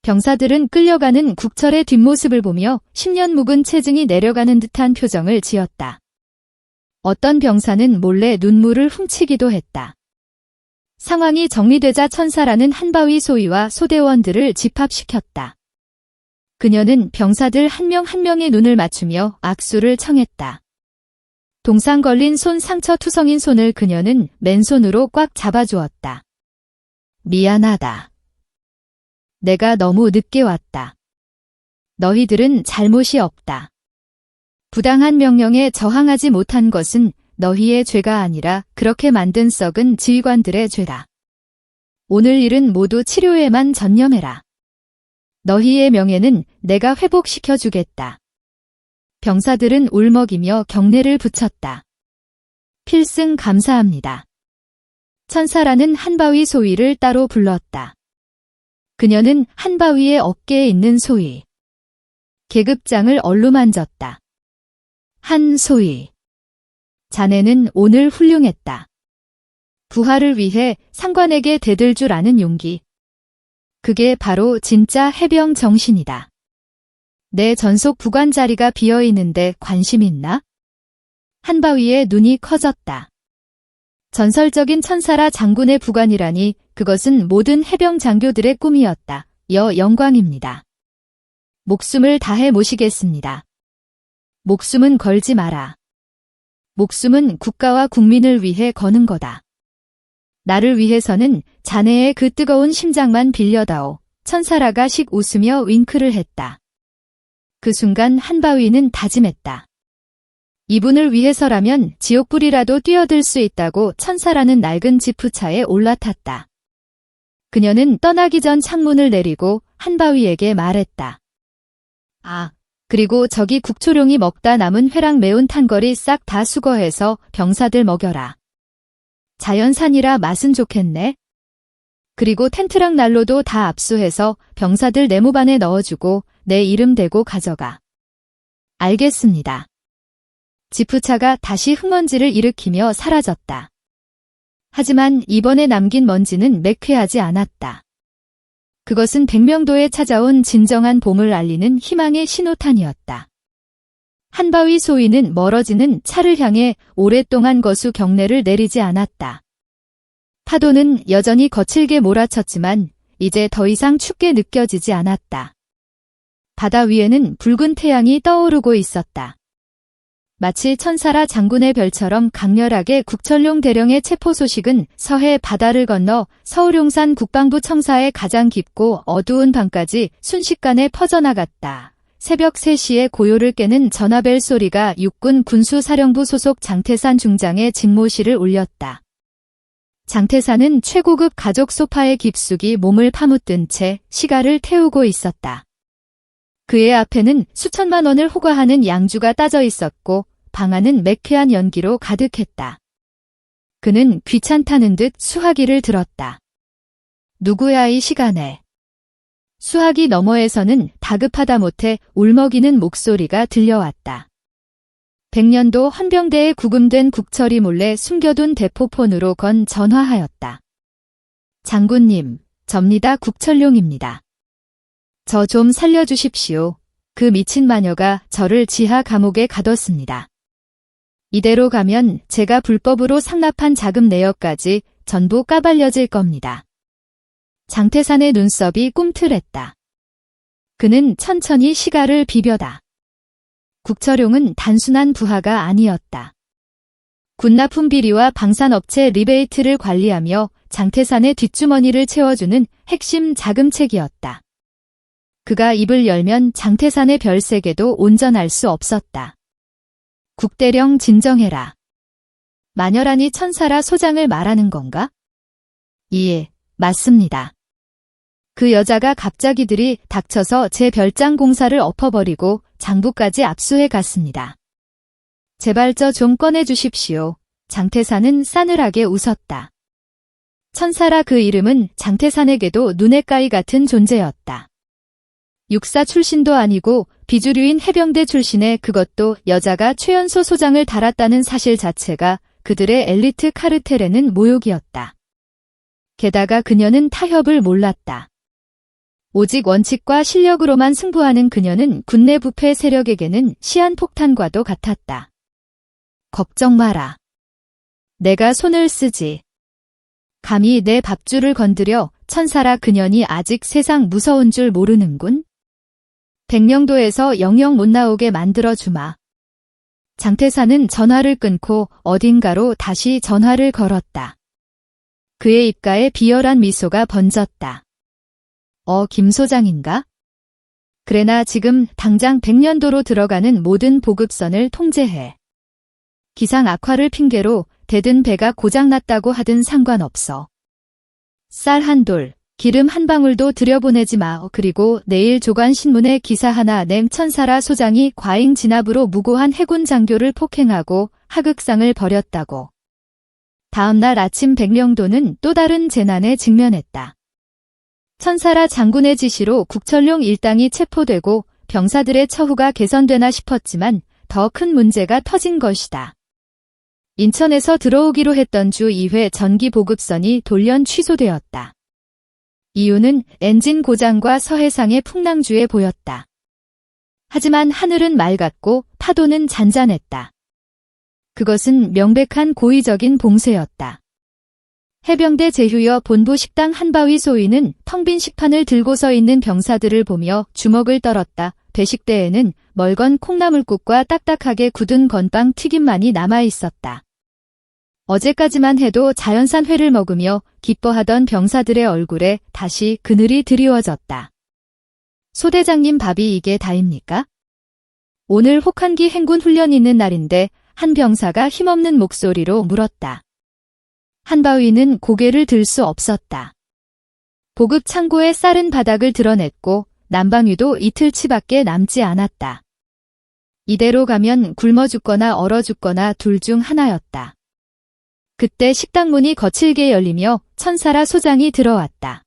병사들은 끌려가는 국철의 뒷모습을 보며 10년 묵은 체증이 내려가는 듯한 표정을 지었다. 어떤 병사는 몰래 눈물을 훔치기도 했다. 상황이 정리되자 천사라는 한바위 소위와 소대원들을 집합시켰다. 그녀는 병사들 한 명 한 명의 눈을 맞추며 악수를 청했다. 동상 걸린 손 상처 투성인 손을 그녀는 맨손으로 꽉 잡아주었다. 미안하다. 내가 너무 늦게 왔다. 너희들은 잘못이 없다. 부당한 명령에 저항하지 못한 것은 너희의 죄가 아니라 그렇게 만든 썩은 지휘관들의 죄다. 오늘 일은 모두 치료에만 전념해라. 너희의 명예는 내가 회복시켜 주겠다. 병사들은 울먹이며 경례를 붙였다. 필승 감사합니다. 천사라는 한바위 소위를 따로 불렀다. 그녀는 한바위의 어깨에 있는 소위, 계급장을 얼루만졌다. 한 소위, 자네는 오늘 훌륭했다. 부하를 위해 상관에게 대들 줄 아는 용기. 그게 바로 진짜 해병 정신이다. 내 전속 부관 자리가 비어 있는데 관심 있나? 한바위의 눈이 커졌다. 전설적인 천사라 장군의 부관이라니 그것은 모든 해병 장교들의 꿈이었다. 영광입니다. 목숨을 다해 모시겠습니다. 목숨은 걸지 마라. 목숨은 국가와 국민을 위해 거는 거다. 나를 위해서는 자네의 그 뜨거운 심장만 빌려다오. 천사라가 씩 웃으며 윙크를 했다. 그 순간 한바위는 다짐했다. 이분을 위해서라면 지옥불이라도 뛰어들 수 있다고 천사라는 낡은 지프차에 올라탔다. 그녀는 떠나기 전 창문을 내리고 한바위에게 말했다. 그리고 저기 국초룡이 먹다 남은 회랑 매운 탄거리 싹 다 수거해서 병사들 먹여라. 자연산이라 맛은 좋겠네. 그리고 텐트랑 난로도 다 압수해서 병사들 네모반에 넣어주고 내 이름 대고 가져가. 알겠습니다. 지프차가 다시 흙먼지를 일으키며 사라졌다. 하지만 이번에 남긴 먼지는 매캐하지 않았다. 그것은 백명도에 찾아온 진정한 봄을 알리는 희망의 신호탄이었다. 한바위 소위는 멀어지는 차를 향해 오랫동안 거수 경례를 내리지 않았다. 파도는 여전히 거칠게 몰아쳤지만 이제 더 이상 춥게 느껴지지 않았다. 바다 위에는 붉은 태양이 떠오르고 있었다. 마치 천사라 장군의 별처럼 강렬하게 국철룡 대령의 체포 소식은 서해 바다를 건너 서울 용산 국방부 청사의 가장 깊고 어두운 방까지 순식간에 퍼져나갔다. 새벽 3시에 고요를 깨는 전화벨 소리가 육군 군수사령부 소속 장태산 중장의 직모실을 울렸다. 장태산은 최고급 가족 소파에 깊숙이 몸을 파묻든 채 시가를 태우고 있었다. 그의 앞에는 수천만 원을 호가하는 양주가 따져 있었고 방 안은 매캐한 연기로 가득했다. 그는 귀찮다는 듯 수화기를 들었다. 누구야 이 시간에. 수화기 너머에서는 다급하다 못해 울먹이는 목소리가 들려왔다. 100년도 헌병대에 구금된 국철이 몰래 숨겨둔 대포폰으로 건 전화하였다. 장군님, 접니다. 국철룡입니다. 저 좀 살려주십시오. 그 미친 마녀가 저를 지하 감옥에 가뒀습니다. 이대로 가면 제가 불법으로 상납한 자금 내역까지 전부 까발려질 겁니다. 장태산의 눈썹이 꿈틀했다. 그는 천천히 시가를 비벼다. 국철용은 단순한 부하가 아니었다. 군납품 비리와 방산업체 리베이트를 관리하며 장태산의 뒷주머니를 채워주는 핵심 자금책이었다. 그가 입을 열면 장태산의 별세계도 온전할 수 없었다. 국대령 진정해라. 마녀라니 천사라 소장을 말하는 건가? 예, 맞습니다. 그 여자가 갑자기들이 닥쳐서 제 별장 공사를 엎어버리고 장부까지 압수해 갔습니다. 제발 저 좀 꺼내주십시오. 장태산은 싸늘하게 웃었다. 천사라 그 이름은 장태산에게도 눈에 까이 같은 존재였다. 육사 출신도 아니고 비주류인 해병대 출신의 그것도 여자가 최연소 소장을 달았다는 사실 자체가 그들의 엘리트 카르텔에는 모욕이었다. 게다가 그녀는 타협을 몰랐다. 오직 원칙과 실력으로만 승부하는 그녀는 군내 부패 세력에게는 시한폭탄과도 같았다. 걱정 마라. 내가 손을 쓰지. 감히 내 밥줄을 건드려 천사라 그년이 아직 세상 무서운 줄 모르는군. 백령도에서 영영 못 나오게 만들어주마. 장태산은 전화를 끊고 어딘가로 다시 전화를 걸었다. 그의 입가에 비열한 미소가 번졌다. 김 소장인가? 그래 나 지금 당장 백년도로 들어가는 모든 보급선을 통제해. 기상 악화를 핑계로 대든 배가 고장났다고 하든 상관없어. 쌀 한 돌, 기름 한 방울도 들여보내지 마. 그리고 내일 조간신문에 기사 하나 냄. 천사라 소장이 과잉 진압으로 무고한 해군 장교를 폭행하고 하극상을 벌였다고. 다음 날 아침 백령도는 또 다른 재난에 직면했다. 천사라 장군의 지시로 국천룡 일당이 체포되고 병사들의 처후가 개선되나 싶었지만 더 큰 문제가 터진 것이다. 인천에서 들어오기로 했던 주 2회 전기 보급선이 돌연 취소되었다. 이유는 엔진 고장과 서해상의 풍랑주에 보였다. 하지만 하늘은 맑았고 파도는 잔잔했다. 그것은 명백한 고의적인 봉쇄였다. 해병대 제휴여 본부 식당 한바위 소위는 텅 빈 식판을 들고 서 있는 병사들을 보며 주먹을 떨었다. 배식대에는 멀건 콩나물국과 딱딱하게 굳은 건빵 튀김만이 남아있었다. 어제까지만 해도 자연산 회를 먹으며 기뻐하던 병사들의 얼굴에 다시 그늘이 드리워졌다. 소대장님 밥이 이게 다입니까? 오늘 혹한기 행군 훈련 있는 날인데 한 병사가 힘없는 목소리로 물었다. 한바위는 고개를 들 수 없었다. 보급 창고의 쌀은 바닥을 드러냈고 난방위도 이틀치밖에 남지 않았다. 이대로 가면 굶어 죽거나 얼어 죽거나 둘 중 하나였다. 그때 식당 문이 거칠게 열리며 천사라 소장이 들어왔다.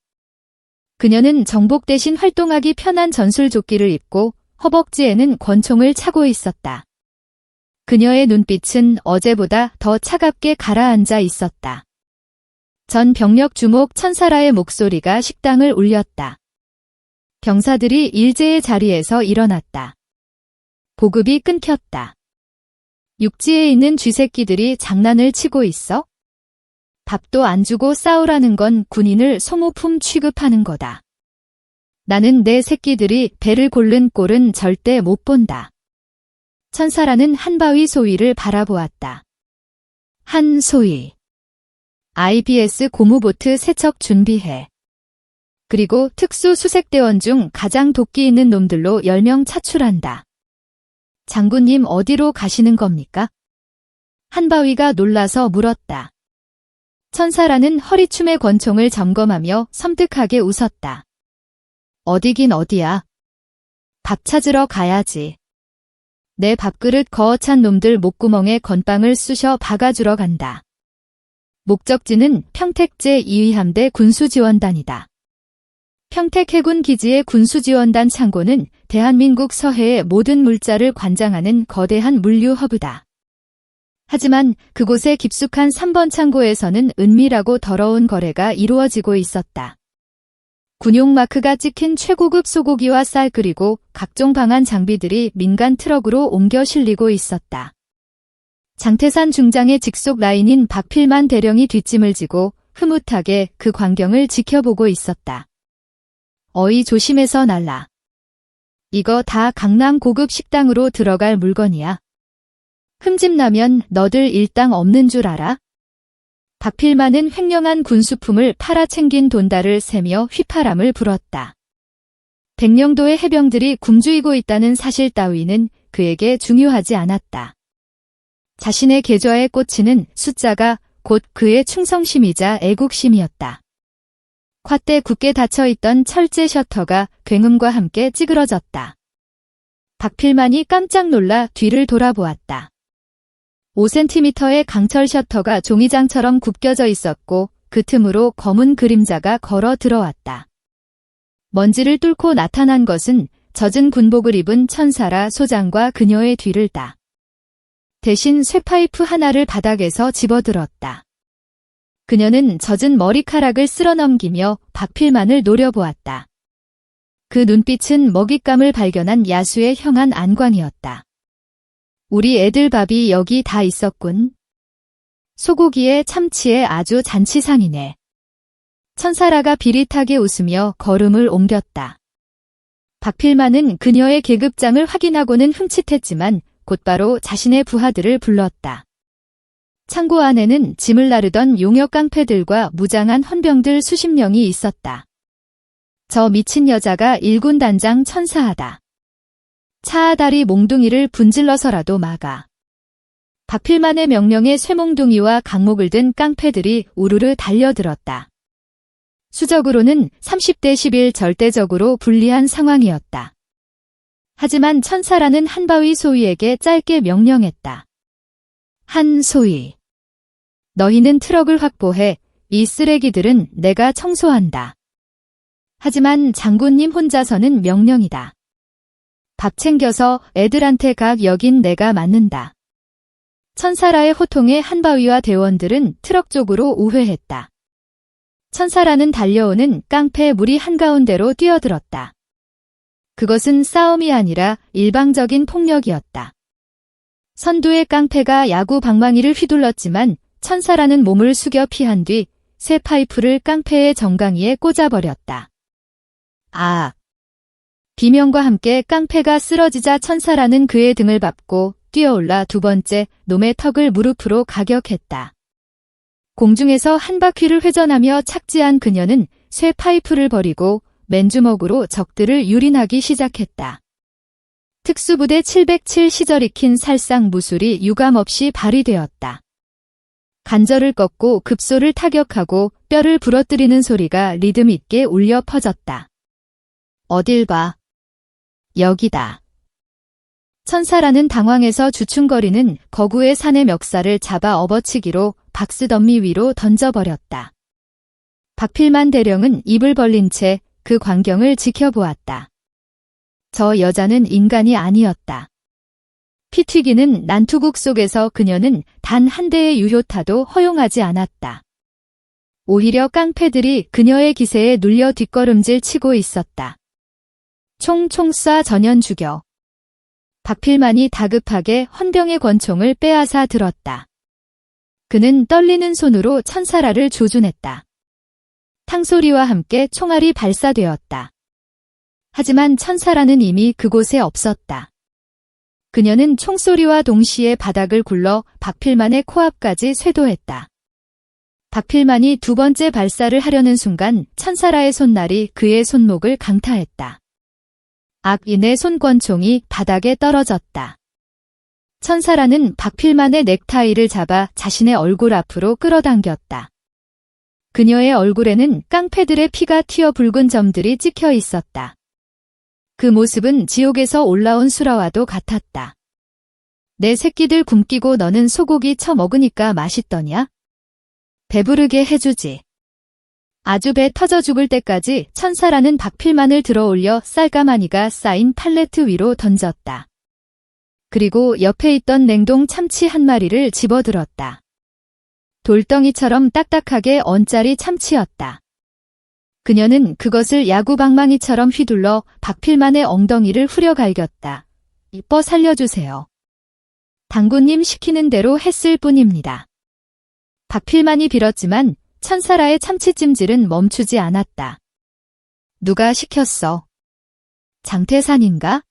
그녀는 정복 대신 활동하기 편한 전술조끼를 입고 허벅지에는 권총을 차고 있었다. 그녀의 눈빛은 어제보다 더 차갑게 가라앉아 있었다. 전 병력 주목 천사라의 목소리가 식당을 울렸다. 병사들이 일제의 자리에서 일어났다. 보급이 끊겼다. 육지에 있는 쥐새끼들이 장난을 치고 있어? 밥도 안 주고 싸우라는 건 군인을 소모품 취급하는 거다. 나는 내 새끼들이 배를 고른 꼴은 절대 못 본다. 천사라는 한바위 소위를 바라보았다. 한 소위. IBS 고무보트 세척 준비해. 그리고 특수 수색대원 중 가장 도끼 있는 놈들로 10명 차출한다. 장군님 어디로 가시는 겁니까? 한바위가 놀라서 물었다. 천사라는 허리춤의 권총을 점검하며 섬뜩하게 웃었다. 어디긴 어디야. 밥 찾으러 가야지. 내 밥그릇 거어찬 놈들 목구멍에 건빵을 쑤셔 박아주러 간다. 목적지는 평택 제2함대 군수지원단이다. 평택 해군 기지의 군수지원단 창고는 대한민국 서해의 모든 물자를 관장하는 거대한 물류 허브다. 하지만 그곳의 깊숙한 3번 창고에서는 은밀하고 더러운 거래가 이루어지고 있었다. 군용 마크가 찍힌 최고급 소고기와 쌀 그리고 각종 방한 장비들이 민간 트럭으로 옮겨 실리고 있었다. 장태산 중장의 직속 라인인 박필만 대령이 뒷짐을 지고 흐뭇하게 그 광경을 지켜보고 있었다. 어이 조심해서 날라. 이거 다 강남 고급 식당으로 들어갈 물건이야. 흠집나면 너들 일당 없는 줄 알아? 박필만은 횡령한 군수품을 팔아 챙긴 돈다를 세며 휘파람을 불었다. 백령도의 해병들이 굶주리고 있다는 사실 따위는 그에게 중요하지 않았다. 자신의 계좌에 꽂히는 숫자가 곧 그의 충성심이자 애국심이었다. 콱대 굳게 닫혀있던 철제 셔터가 굉음과 함께 찌그러졌다. 박필만이 깜짝 놀라 뒤를 돌아보았다. 5cm의 강철 셔터가 종이장처럼 굽겨져 있었고 그 틈으로 검은 그림자가 걸어 들어왔다. 먼지를 뚫고 나타난 것은 젖은 군복을 입은 천사라 소장과 그녀의 뒤를 따. 대신 쇠파이프 하나를 바닥에서 집어들었다. 그녀는 젖은 머리카락을 쓸어넘기며 박필만을 노려보았다. 그 눈빛은 먹잇감을 발견한 야수의 형한 안광이었다. 우리 애들 밥이 여기 다 있었군. 소고기에 참치에 아주 잔치상이네. 천사라가 비릿하게 웃으며 걸음을 옮겼다. 박필만은 그녀의 계급장을 확인하고는 흠칫했지만 곧바로 자신의 부하들을 불렀다. 창고 안에는 짐을 나르던 용역 깡패들과 무장한 헌병들 수십 명이 있었다. 저 미친 여자가 일군 단장 천사하다. 차아다리 몽둥이를 분질러서라도 막아. 박필만의 명령에 쇠몽둥이와 강목을 든 깡패들이 우르르 달려들었다. 수적으로는 30대 11 절대적으로 불리한 상황이었다. 하지만 천사라는 한바위 소위에게 짧게 명령했다. 한 소위. 너희는 트럭을 확보해 이 쓰레기들은 내가 청소한다. 하지만 장군님 혼자서는 명령이다. 밥 챙겨서 애들한테 각 여긴 내가 맡는다. 천사라의 호통에 한바위와 대원들은 트럭 쪽으로 우회했다. 천사라는 달려오는 깡패 무리 한가운데로 뛰어들었다. 그것은 싸움이 아니라 일방적인 폭력이었다. 선두의 깡패가 야구 방망이를 휘둘렀지만 천사라는 몸을 숙여 피한 뒤 새 파이프를 깡패의 정강이에 꽂아버렸다. 아! 비명과 함께 깡패가 쓰러지자 천사라는 그의 등을 밟고 뛰어올라 두 번째 놈의 턱을 무릎으로 가격했다. 공중에서 한 바퀴를 회전하며 착지한 그녀는 쇠 파이프를 버리고 맨주먹으로 적들을 유린하기 시작했다. 특수부대 707 시절 익힌 살상 무술이 유감없이 발휘되었다. 관절을 꺾고 급소를 타격하고 뼈를 부러뜨리는 소리가 리듬 있게 울려 퍼졌다. 어딜 봐. 여기다. 천사라는 당황해서 주춤거리는 거구의 산의 멱살을 잡아 업어치기로 박스덤미 위로 던져버렸다. 박필만 대령은 입을 벌린 채 그 광경을 지켜보았다. 저 여자는 인간이 아니었다. 피 튀기는 난투국 속에서 그녀는 단 한 대의 유효타도 허용하지 않았다. 오히려 깡패들이 그녀의 기세에 눌려 뒷걸음질 치고 있었다. 총 쏴 전연 죽여. 박필만이 다급하게 헌병의 권총을 빼앗아 들었다. 그는 떨리는 손으로 천사라를 조준했다. 탕소리와 함께 총알이 발사되었다. 하지만 천사라는 이미 그곳에 없었다. 그녀는 총소리와 동시에 바닥을 굴러 박필만의 코앞까지 쇄도했다. 박필만이 두 번째 발사를 하려는 순간 천사라의 손날이 그의 손목을 강타했다. 악인의 손권총이 바닥에 떨어졌다. 천사라는 박필만의 넥타이를 잡아 자신의 얼굴 앞으로 끌어당겼다. 그녀의 얼굴에는 깡패들의 피가 튀어 붉은 점들이 찍혀 있었다. 그 모습은 지옥에서 올라온 수라와도 같았다. 내 새끼들 굶기고 너는 소고기 처먹으니까 맛있더냐? 배부르게 해주지. 아주 배 터져 죽을 때까지 천사라는 박필만을 들어올려 쌀가마니가 쌓인 팔레트 위로 던졌다. 그리고 옆에 있던 냉동 참치 한 마리를 집어들었다. 돌덩이처럼 딱딱하게 언짜리 참치였다. 그녀는 그것을 야구 방망이처럼 휘둘러 박필만의 엉덩이를 후려갈겼다. 이뻐 살려주세요. 당구님 시키는 대로 했을 뿐입니다. 박필만이 빌었지만 천사라의 참치찜질은 멈추지 않았다. 누가 시켰어? 장태산인가?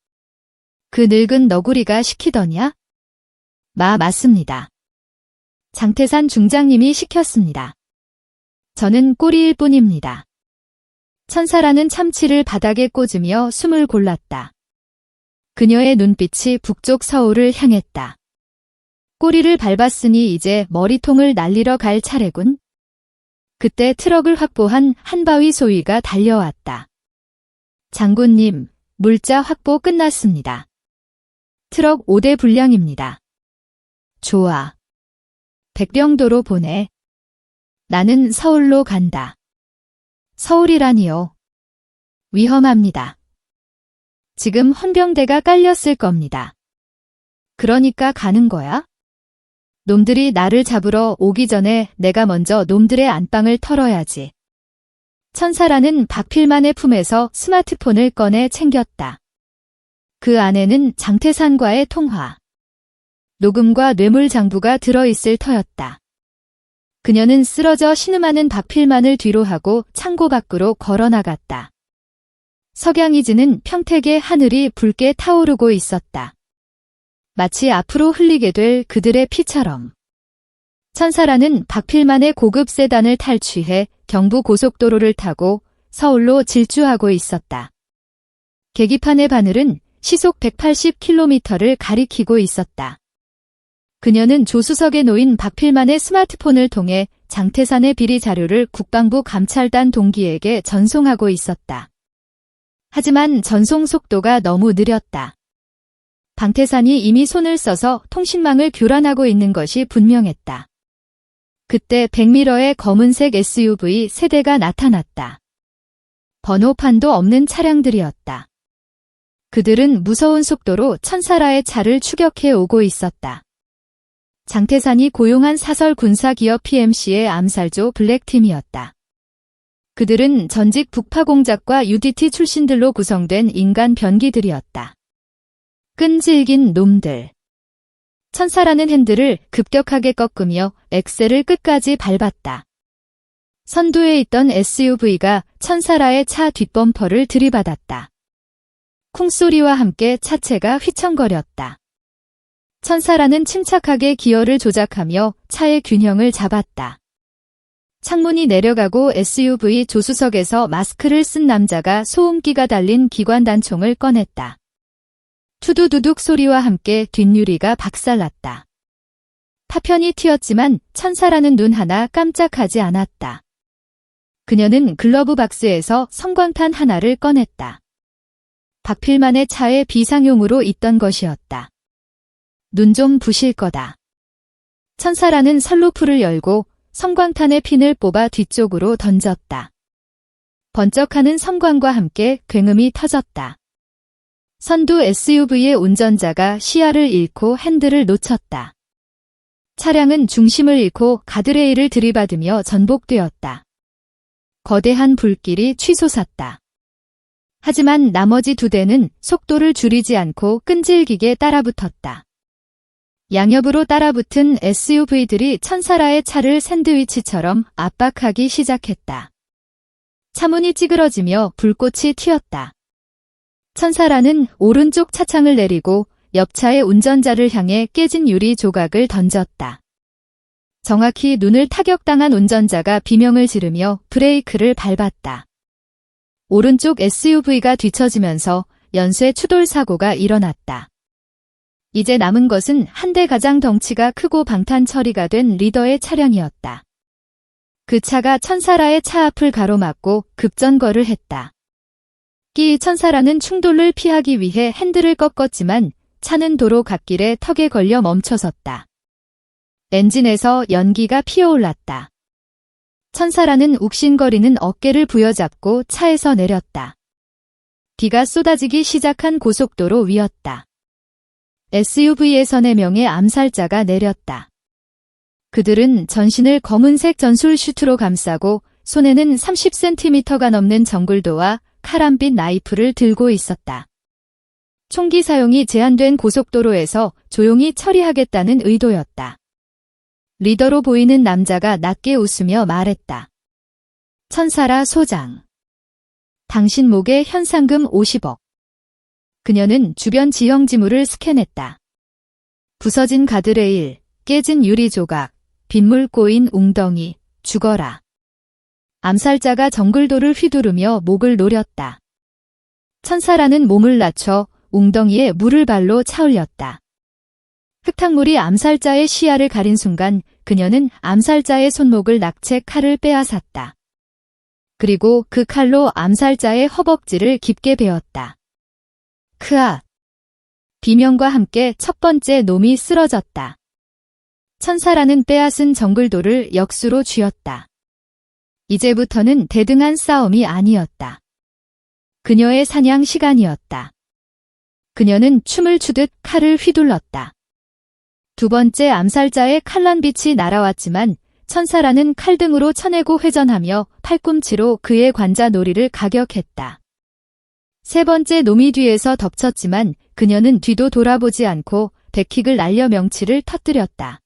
그 늙은 너구리가 시키더냐? 맞습니다. 장태산 중장님이 시켰습니다. 저는 꼬리일 뿐입니다. 천사라는 참치를 바닥에 꽂으며 숨을 골랐다. 그녀의 눈빛이 북쪽 서울을 향했다. 꼬리를 밟았으니 이제 머리통을 날리러 갈 차례군. 그때 트럭을 확보한 한바위 소위가 달려왔다. 장군님, 물자 확보 끝났습니다. 트럭 5대 분량입니다. 좋아. 백령도로 보내. 나는 서울로 간다. 서울이라니요. 위험합니다. 지금 헌병대가 깔렸을 겁니다. 그러니까 가는 거야? 놈들이 나를 잡으러 오기 전에 내가 먼저 놈들의 안방을 털어야지. 천사라는 박필만의 품에서 스마트폰을 꺼내 챙겼다. 그 안에는 장태산과의 통화, 녹음과 뇌물 장부가 들어있을 터였다. 그녀는 쓰러져 신음하는 박필만을 뒤로 하고 창고 밖으로 걸어나갔다. 석양이지는 평택의 하늘이 붉게 타오르고 있었다. 마치 앞으로 흘리게 될 그들의 피처럼. 천사라는 박필만의 고급 세단을 탈취해 경부 고속도로를 타고 서울로 질주하고 있었다. 계기판의 바늘은 시속 180km를 가리키고 있었다. 그녀는 조수석에 놓인 박필만의 스마트폰을 통해 장태산의 비리 자료를 국방부 감찰단 동기에게 전송하고 있었다. 하지만 전송 속도가 너무 느렸다. 방태산이 이미 손을 써서 통신망을 교란하고 있는 것이 분명했다. 그때 백미러의 검은색 SUV 세 대가 나타났다. 번호판도 없는 차량들이었다. 그들은 무서운 속도로 천사라의 차를 추격해 오고 있었다. 장태산이 고용한 사설 군사기업 PMC의 암살조 블랙팀이었다. 그들은 전직 북파공작과 UDT 출신들로 구성된 인간 변기들이었다. 끈질긴 놈들. 천사라는 핸들을 급격하게 꺾으며 엑셀을 끝까지 밟았다. 선두에 있던 SUV가 천사라의 차 뒷범퍼를 들이받았다. 쿵소리와 함께 차체가 휘청거렸다. 천사라는 침착하게 기어를 조작하며 차의 균형을 잡았다. 창문이 내려가고 SUV 조수석에서 마스크를 쓴 남자가 소음기가 달린 기관단총을 꺼냈다. 투두두둑 소리와 함께 뒷유리가 박살났다. 파편이 튀었지만 천사라는 눈 하나 깜짝하지 않았다. 그녀는 글러브 박스에서 성광탄 하나를 꺼냈다. 박필만의 차에 비상용으로 있던 것이었다. 눈 좀 부실 거다. 천사라는 선루프를 열고 성광탄의 핀을 뽑아 뒤쪽으로 던졌다. 번쩍하는 섬광과 함께 굉음이 터졌다. 선두 SUV의 운전자가 시야를 잃고 핸들을 놓쳤다. 차량은 중심을 잃고 가드레일을 들이받으며 전복되었다. 거대한 불길이 치솟았다. 하지만 나머지 두 대는 속도를 줄이지 않고 끈질기게 따라붙었다. 양옆으로 따라붙은 SUV들이 천사라의 차를 샌드위치처럼 압박하기 시작했다. 차문이 찌그러지며 불꽃이 튀었다. 천사라는 오른쪽 차창을 내리고 옆차의 운전자를 향해 깨진 유리 조각을 던졌다. 정확히 눈을 타격당한 운전자가 비명을 지르며 브레이크를 밟았다. 오른쪽 SUV가 뒤처지면서 연쇄 추돌 사고가 일어났다. 이제 남은 것은 한 대 가장 덩치가 크고 방탄 처리가 된 리더의 차량이었다. 그 차가 천사라의 차 앞을 가로막고 급전거를 했다. 천사라는 충돌을 피하기 위해 핸들을 꺾었지만 차는 도로 갓길에 턱에 걸려 멈춰섰다. 엔진에서 연기가 피어올랐다. 천사라는 욱신거리는 어깨를 부여잡고 차에서 내렸다. 비가 쏟아지기 시작한 고속도로 위였다. SUV에서 4명의 암살자가 내렸다. 그들은 전신을 검은색 전술 슈트로 감싸고 손에는 30cm가 넘는 정글도와 카람빛 나이프를 들고 있었다. 총기 사용이 제한된 고속도로에서 조용히 처리하겠다는 의도였다. 리더로 보이는 남자가 낮게 웃으며 말했다. 천사라 소장. 당신 목에 현상금 50억. 그녀는 주변 지형 지물을 스캔했다. 부서진 가드레일, 깨진 유리 조각, 빗물 꼬인 웅덩이, 죽어라. 암살자가 정글도를 휘두르며 목을 노렸다. 천사라는 몸을 낮춰 웅덩이에 물을 발로 차올렸다. 흙탕물이 암살자의 시야를 가린 순간 그녀는 암살자의 손목을 낙채 칼을 빼앗았다. 그리고 그 칼로 암살자의 허벅지를 깊게 베었다. 크아! 비명과 함께 첫 번째 놈이 쓰러졌다. 천사라는 빼앗은 정글도를 역수로 쥐었다. 이제부터는 대등한 싸움이 아니었다. 그녀의 사냥 시간이었다. 그녀는 춤을 추듯 칼을 휘둘렀다. 두 번째 암살자의 칼난빛이 날아왔지만 천사라는 칼등으로 쳐내고 회전하며 팔꿈치로 그의 관자놀이를 가격했다. 세 번째 놈이 뒤에서 덮쳤지만 그녀는 뒤도 돌아보지 않고 백킥을 날려 명치를 터뜨렸다.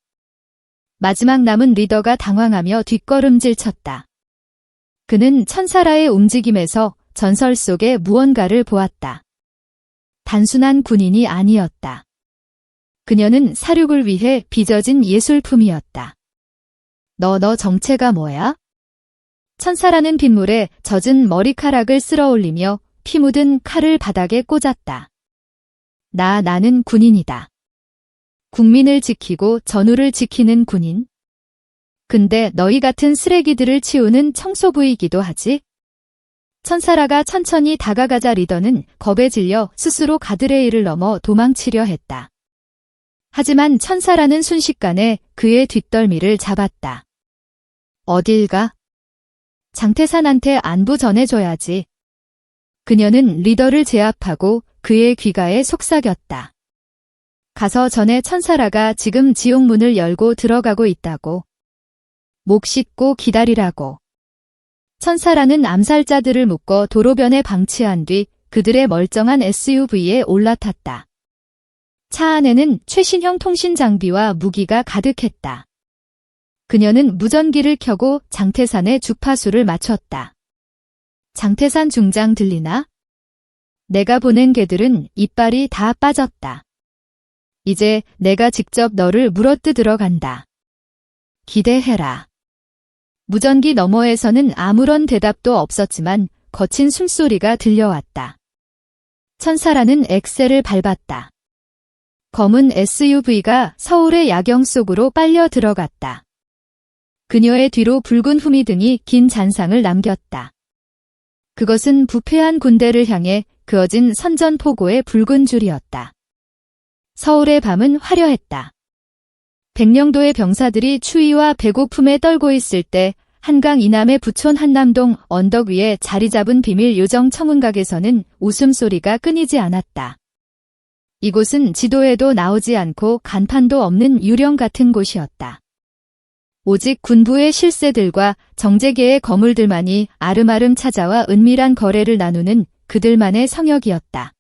마지막 남은 리더가 당황하며 뒷걸음질 쳤다. 그는 천사라의 움직임에서 전설 속의 무언가를 보았다. 단순한 군인이 아니었다. 그녀는 사륙을 위해 빚어진 예술품이었다. 너 정체가 뭐야? 천사라는 빗물에 젖은 머리카락을 쓸어 올리며 피 묻은 칼을 바닥에 꽂았다. 나는 군인이다. 국민을 지키고 전우를 지키는 군인? 근데 너희 같은 쓰레기들을 치우는 청소부이기도 하지? 천사라가 천천히 다가가자 리더는 겁에 질려 스스로 가드레일을 넘어 도망치려 했다. 하지만 천사라는 순식간에 그의 뒷덜미를 잡았다. 어딜 가? 장태산한테 안부 전해줘야지. 그녀는 리더를 제압하고 그의 귀가에 속삭였다. 가서 전에 천사라가 지금 지옥문을 열고 들어가고 있다고. 목 씻고 기다리라고. 천사라는 암살자들을 묶어 도로변에 방치한 뒤 그들의 멀쩡한 SUV에 올라탔다. 차 안에는 최신형 통신 장비와 무기가 가득했다. 그녀는 무전기를 켜고 장태산의 주파수를 맞췄다. 장태산 중장 들리나? 내가 보낸 개들은 이빨이 다 빠졌다. 이제 내가 직접 너를 물어뜯으러 간다. 기대해라. 무전기 너머에서는 아무런 대답도 없었지만 거친 숨소리가 들려왔다. 천사라는 엑셀을 밟았다. 검은 SUV가 서울의 야경 속으로 빨려 들어갔다. 그녀의 뒤로 붉은 후미등이 긴 잔상을 남겼다. 그것은 부패한 군대를 향해 그어진 선전포고의 붉은 줄이었다. 서울의 밤은 화려했다. 백령도의 병사들이 추위와 배고픔에 떨고 있을 때 한강 이남의 부촌 한남동 언덕 위에 자리 잡은 비밀 요정 청운각에서는 웃음소리가 끊이지 않았다. 이곳은 지도에도 나오지 않고 간판도 없는 유령 같은 곳이었다. 오직 군부의 실세들과 정재계의 거물들만이 아름아름 찾아와 은밀한 거래를 나누는 그들만의 성역이었다.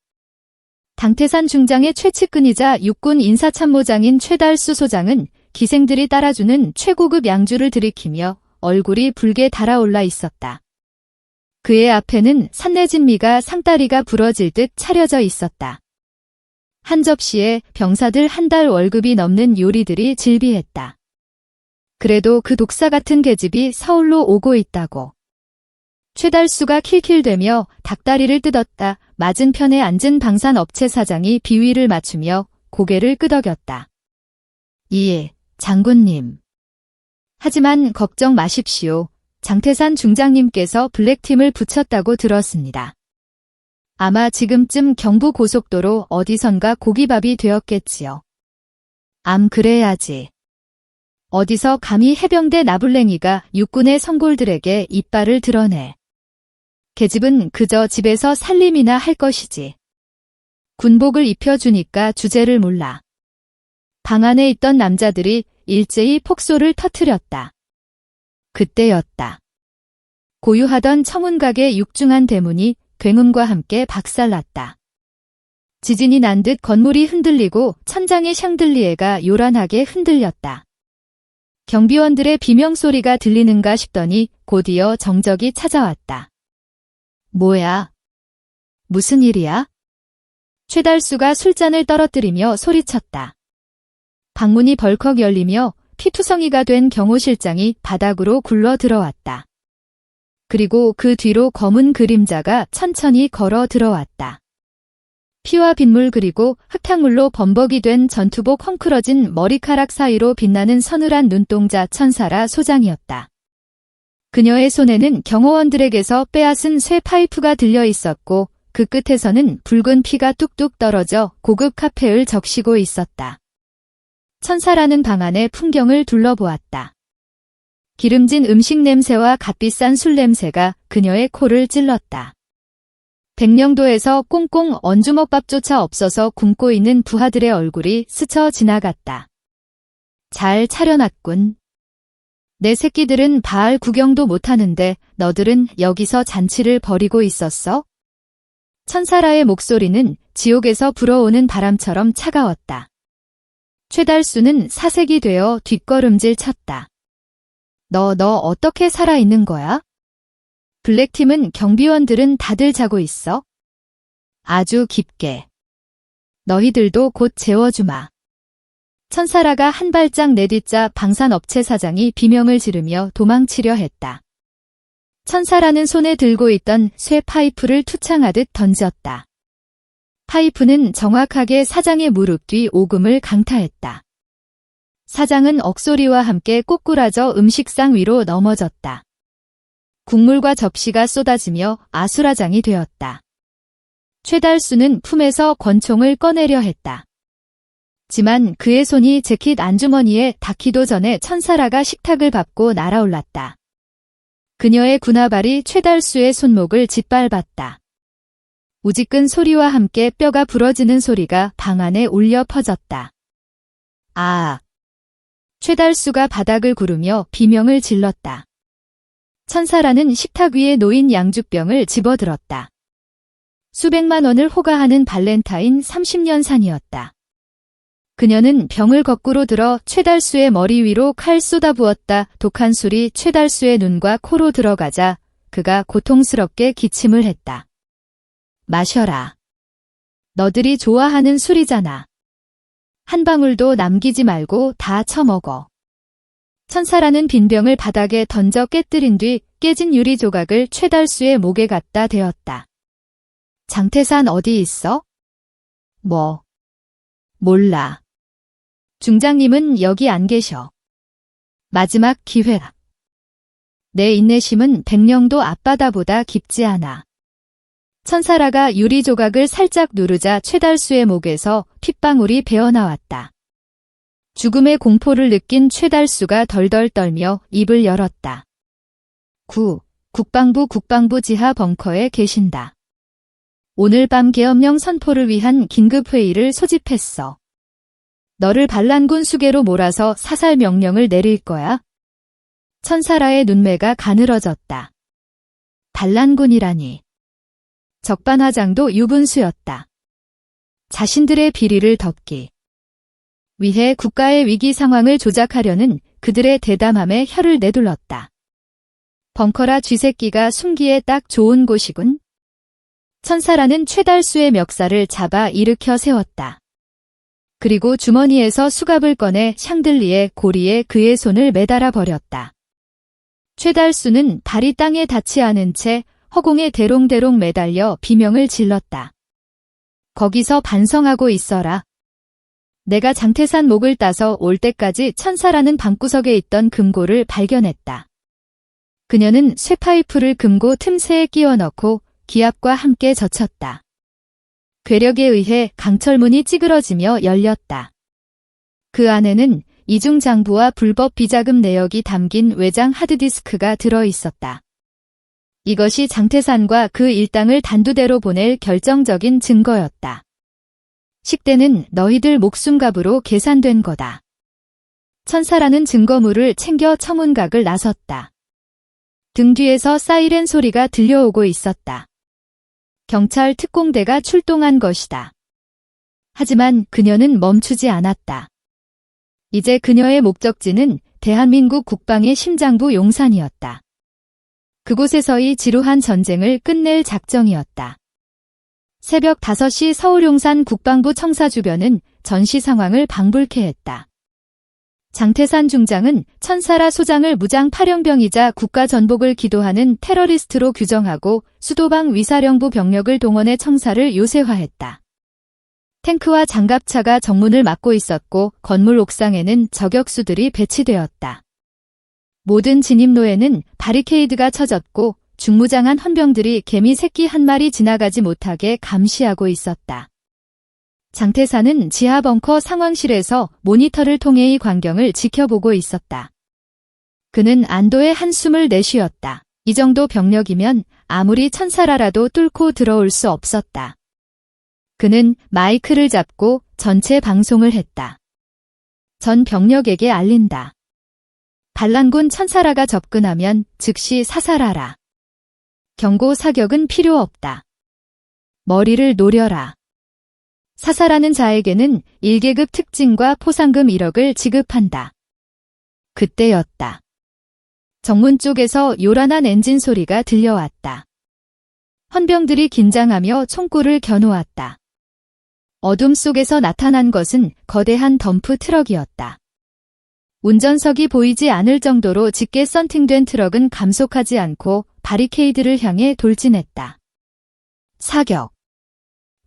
당태산 중장의 최측근이자 육군 인사참모장인 최달수 소장은 기생들이 따라주는 최고급 양주를 들이키며 얼굴이 붉게 달아올라 있었다. 그의 앞에는 산내진미가 상다리가 부러질 듯 차려져 있었다. 한 접시에 병사들 한 달 월급이 넘는 요리들이 즐비했다. 그래도 그 독사 같은 계집이 서울로 오고 있다고. 최달수가 킬킬대며 닭다리를 뜯었다. 맞은편에 앉은 방산업체 사장이 비위를 맞추며 고개를 끄덕였다. 예, 장군님. 하지만 걱정 마십시오. 장태산 중장님께서 블랙팀을 붙였다고 들었습니다. 아마 지금쯤 경부고속도로 어디선가 고기밥이 되었겠지요. 그래야지. 어디서 감히 해병대 나불랭이가 육군의 성골들에게 이빨을 드러내. 계집은 그저 집에서 살림이나 할 것이지. 군복을 입혀주니까 주제를 몰라. 방 안에 있던 남자들이 일제히 폭소를 터뜨렸다. 그때였다. 고유하던 청운각의 육중한 대문이 굉음과 함께 박살났다. 지진이 난 듯 건물이 흔들리고 천장의 샹들리에가 요란하게 흔들렸다. 경비원들의 비명소리가 들리는가 싶더니 곧이어 정적이 찾아왔다. 뭐야? 무슨 일이야? 최달수가 술잔을 떨어뜨리며 소리쳤다. 방문이 벌컥 열리며 피투성이가 된 경호실장이 바닥으로 굴러 들어왔다. 그리고 그 뒤로 검은 그림자가 천천히 걸어 들어왔다. 피와 빗물 그리고 흙탕물로 범벅이 된 전투복 헝클어진 머리카락 사이로 빛나는 서늘한 눈동자 천사라 소장이었다. 그녀의 손에는 경호원들에게서 빼앗은 쇠 파이프가 들려 있었고 그 끝에서는 붉은 피가 뚝뚝 떨어져 고급 카페를 적시고 있었다. 천사라는 방 안의 풍경을 둘러보았다. 기름진 음식 냄새와 값비싼 술 냄새가 그녀의 코를 찔렀다. 백령도에서 꽁꽁 언주먹밥조차 없어서 굶고 있는 부하들의 얼굴이 스쳐 지나갔다. 잘 차려놨군. 내 새끼들은 바알 구경도 못하는데 너들은 여기서 잔치를 벌이고 있었어? 천사라의 목소리는 지옥에서 불어오는 바람처럼 차가웠다. 최달수는 사색이 되어 뒷걸음질 쳤다. 너 어떻게 살아있는 거야? 블랙팀은 경비원들은 다들 자고 있어? 아주 깊게. 너희들도 곧 재워주마. 천사라가 한 발짝 내뒷자 방산업체 사장이 비명을 지르며 도망치려 했다. 천사라는 손에 들고 있던 쇠 파이프를 투창하듯 던졌다. 파이프는 정확하게 사장의 무릎 뒤 오금을 강타했다. 사장은 억소리와 함께 꼬꾸라져 음식상 위로 넘어졌다. 국물과 접시가 쏟아지며 아수라장이 되었다. 최달수는 품에서 권총을 꺼내려 했다. 지만 그의 손이 재킷 안주머니에 닿기도 전에 천사라가 식탁을 밟고 날아올랐다. 그녀의 군화발이 최달수의 손목을 짓밟았다. 우지끈 소리와 함께 뼈가 부러지는 소리가 방 안에 울려 퍼졌다. 아! 최달수가 바닥을 구르며 비명을 질렀다. 천사라는 식탁 위에 놓인 양주병을 집어들었다. 수백만 원을 호가하는 발렌타인 30년 산이었다. 그녀는 병을 거꾸로 들어 최달수의 머리 위로 칼 쏟아부었다. 독한 술이 최달수의 눈과 코로 들어가자 그가 고통스럽게 기침을 했다. 마셔라. 너들이 좋아하는 술이잖아. 한 방울도 남기지 말고 다 처먹어. 천사라는 빈병을 바닥에 던져 깨뜨린 뒤 깨진 유리 조각을 최달수의 목에 갖다 대었다. 장태산 어디 있어? 뭐? 몰라. 중장님은 여기 안 계셔. 마지막 기회라. 내 인내심은 백령도 앞바다보다 깊지 않아. 천사라가 유리 조각을 살짝 누르자 최달수의 목에서 핏방울이 배어나왔다. 죽음의 공포를 느낀 최달수가 덜덜 떨며 입을 열었다. 국방부 지하 벙커에 계신다. 오늘 밤 계엄령 선포를 위한 긴급회의를 소집했어. 너를 반란군 수계로 몰아서 사살 명령을 내릴 거야. 천사라의 눈매가 가늘어졌다. 반란군이라니. 적반하장도 유분수였다. 자신들의 비리를 덮기 위해 국가의 위기 상황을 조작하려는 그들의 대담함에 혀를 내둘렀다. 벙커라 쥐새끼가 숨기에 딱 좋은 곳이군. 천사라는 최달수의 멱살을 잡아 일으켜 세웠다. 그리고 주머니에서 수갑을 꺼내 샹들리에 고리에 그의 손을 매달아 버렸다. 최달수는 발이 땅에 닿지 않은 채 허공에 대롱대롱 매달려 비명을 질렀다. 거기서 반성하고 있어라. 내가 장태산 목을 따서 올 때까지 천사라는 방구석에 있던 금고를 발견했다. 그녀는 쇠파이프를 금고 틈새에 끼워 넣고 기압과 함께 젖혔다. 괴력에 의해 강철문이 찌그러지며 열렸다. 그 안에는 이중장부와 불법 비자금 내역이 담긴 외장 하드디스크가 들어 있었다. 이것이 장태산과 그 일당을 단두대로 보낼 결정적인 증거였다. 식대는 너희들 목숨값으로 계산된 거다. 천사라는 증거물을 챙겨 처문각을 나섰다. 등 뒤에서 사이렌 소리가 들려오고 있었다. 경찰 특공대가 출동한 것이다. 하지만 그녀는 멈추지 않았다. 이제 그녀의 목적지는 대한민국 국방의 심장부 용산이었다. 그곳에서의 지루한 전쟁을 끝낼 작정이었다. 새벽 5시 서울 용산 국방부 청사 주변은 전시 상황을 방불케 했다. 장태산 중장은 천사라 소장을 무장 파령병이자 국가전복을 기도하는 테러리스트로 규정하고 수도방 위사령부 병력을 동원해 청사를 요새화했다. 탱크와 장갑차가 정문을 막고 있었고 건물 옥상에는 저격수들이 배치되었다. 모든 진입로에는 바리케이드가 쳐졌고 중무장한 헌병들이 개미 새끼 한 마리 지나가지 못하게 감시하고 있었다. 장태산은 지하 벙커 상황실에서 모니터를 통해 이 광경을 지켜보고 있었다. 그는 안도의 한숨을 내쉬었다. 이 정도 병력이면 아무리 천사라라도 뚫고 들어올 수 없었다. 그는 마이크를 잡고 전체 방송을 했다. 전 병력에게 알린다. 반란군 천사라가 접근하면 즉시 사살하라. 경고 사격은 필요 없다. 머리를 노려라. 사살하는 자에게는 1계급 특진과 포상금 1억을 지급한다. 그때였다. 정문 쪽에서 요란한 엔진 소리가 들려왔다. 헌병들이 긴장하며 총구를 겨누었다. 어둠 속에서 나타난 것은 거대한 덤프 트럭이었다. 운전석이 보이지 않을 정도로 짙게 썬팅된 트럭은 감속하지 않고 바리케이드를 향해 돌진했다.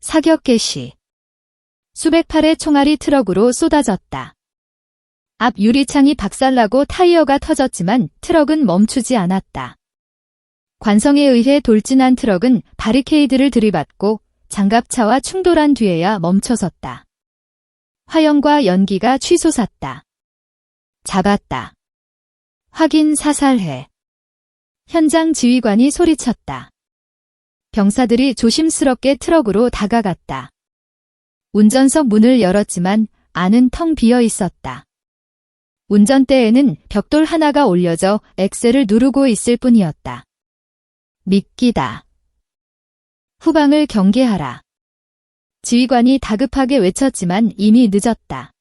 사격 개시. 수백 발의 총알이 트럭으로 쏟아졌다. 앞 유리창이 박살나고 타이어가 터졌지만 트럭은 멈추지 않았다. 관성에 의해 돌진한 트럭은 바리케이드를 들이받고 장갑차와 충돌한 뒤에야 멈춰섰다. 화염과 연기가 취솟았다. 잡았다. 확인 사살해. 현장 지휘관이 소리쳤다. 병사들이 조심스럽게 트럭으로 다가갔다. 운전석 문을 열었지만 안은 텅 비어 있었다. 운전대에는 벽돌 하나가 올려져 엑셀을 누르고 있을 뿐이었다. 미끼다. 후방을 경계하라. 지휘관이 다급하게 외쳤지만 이미 늦었다.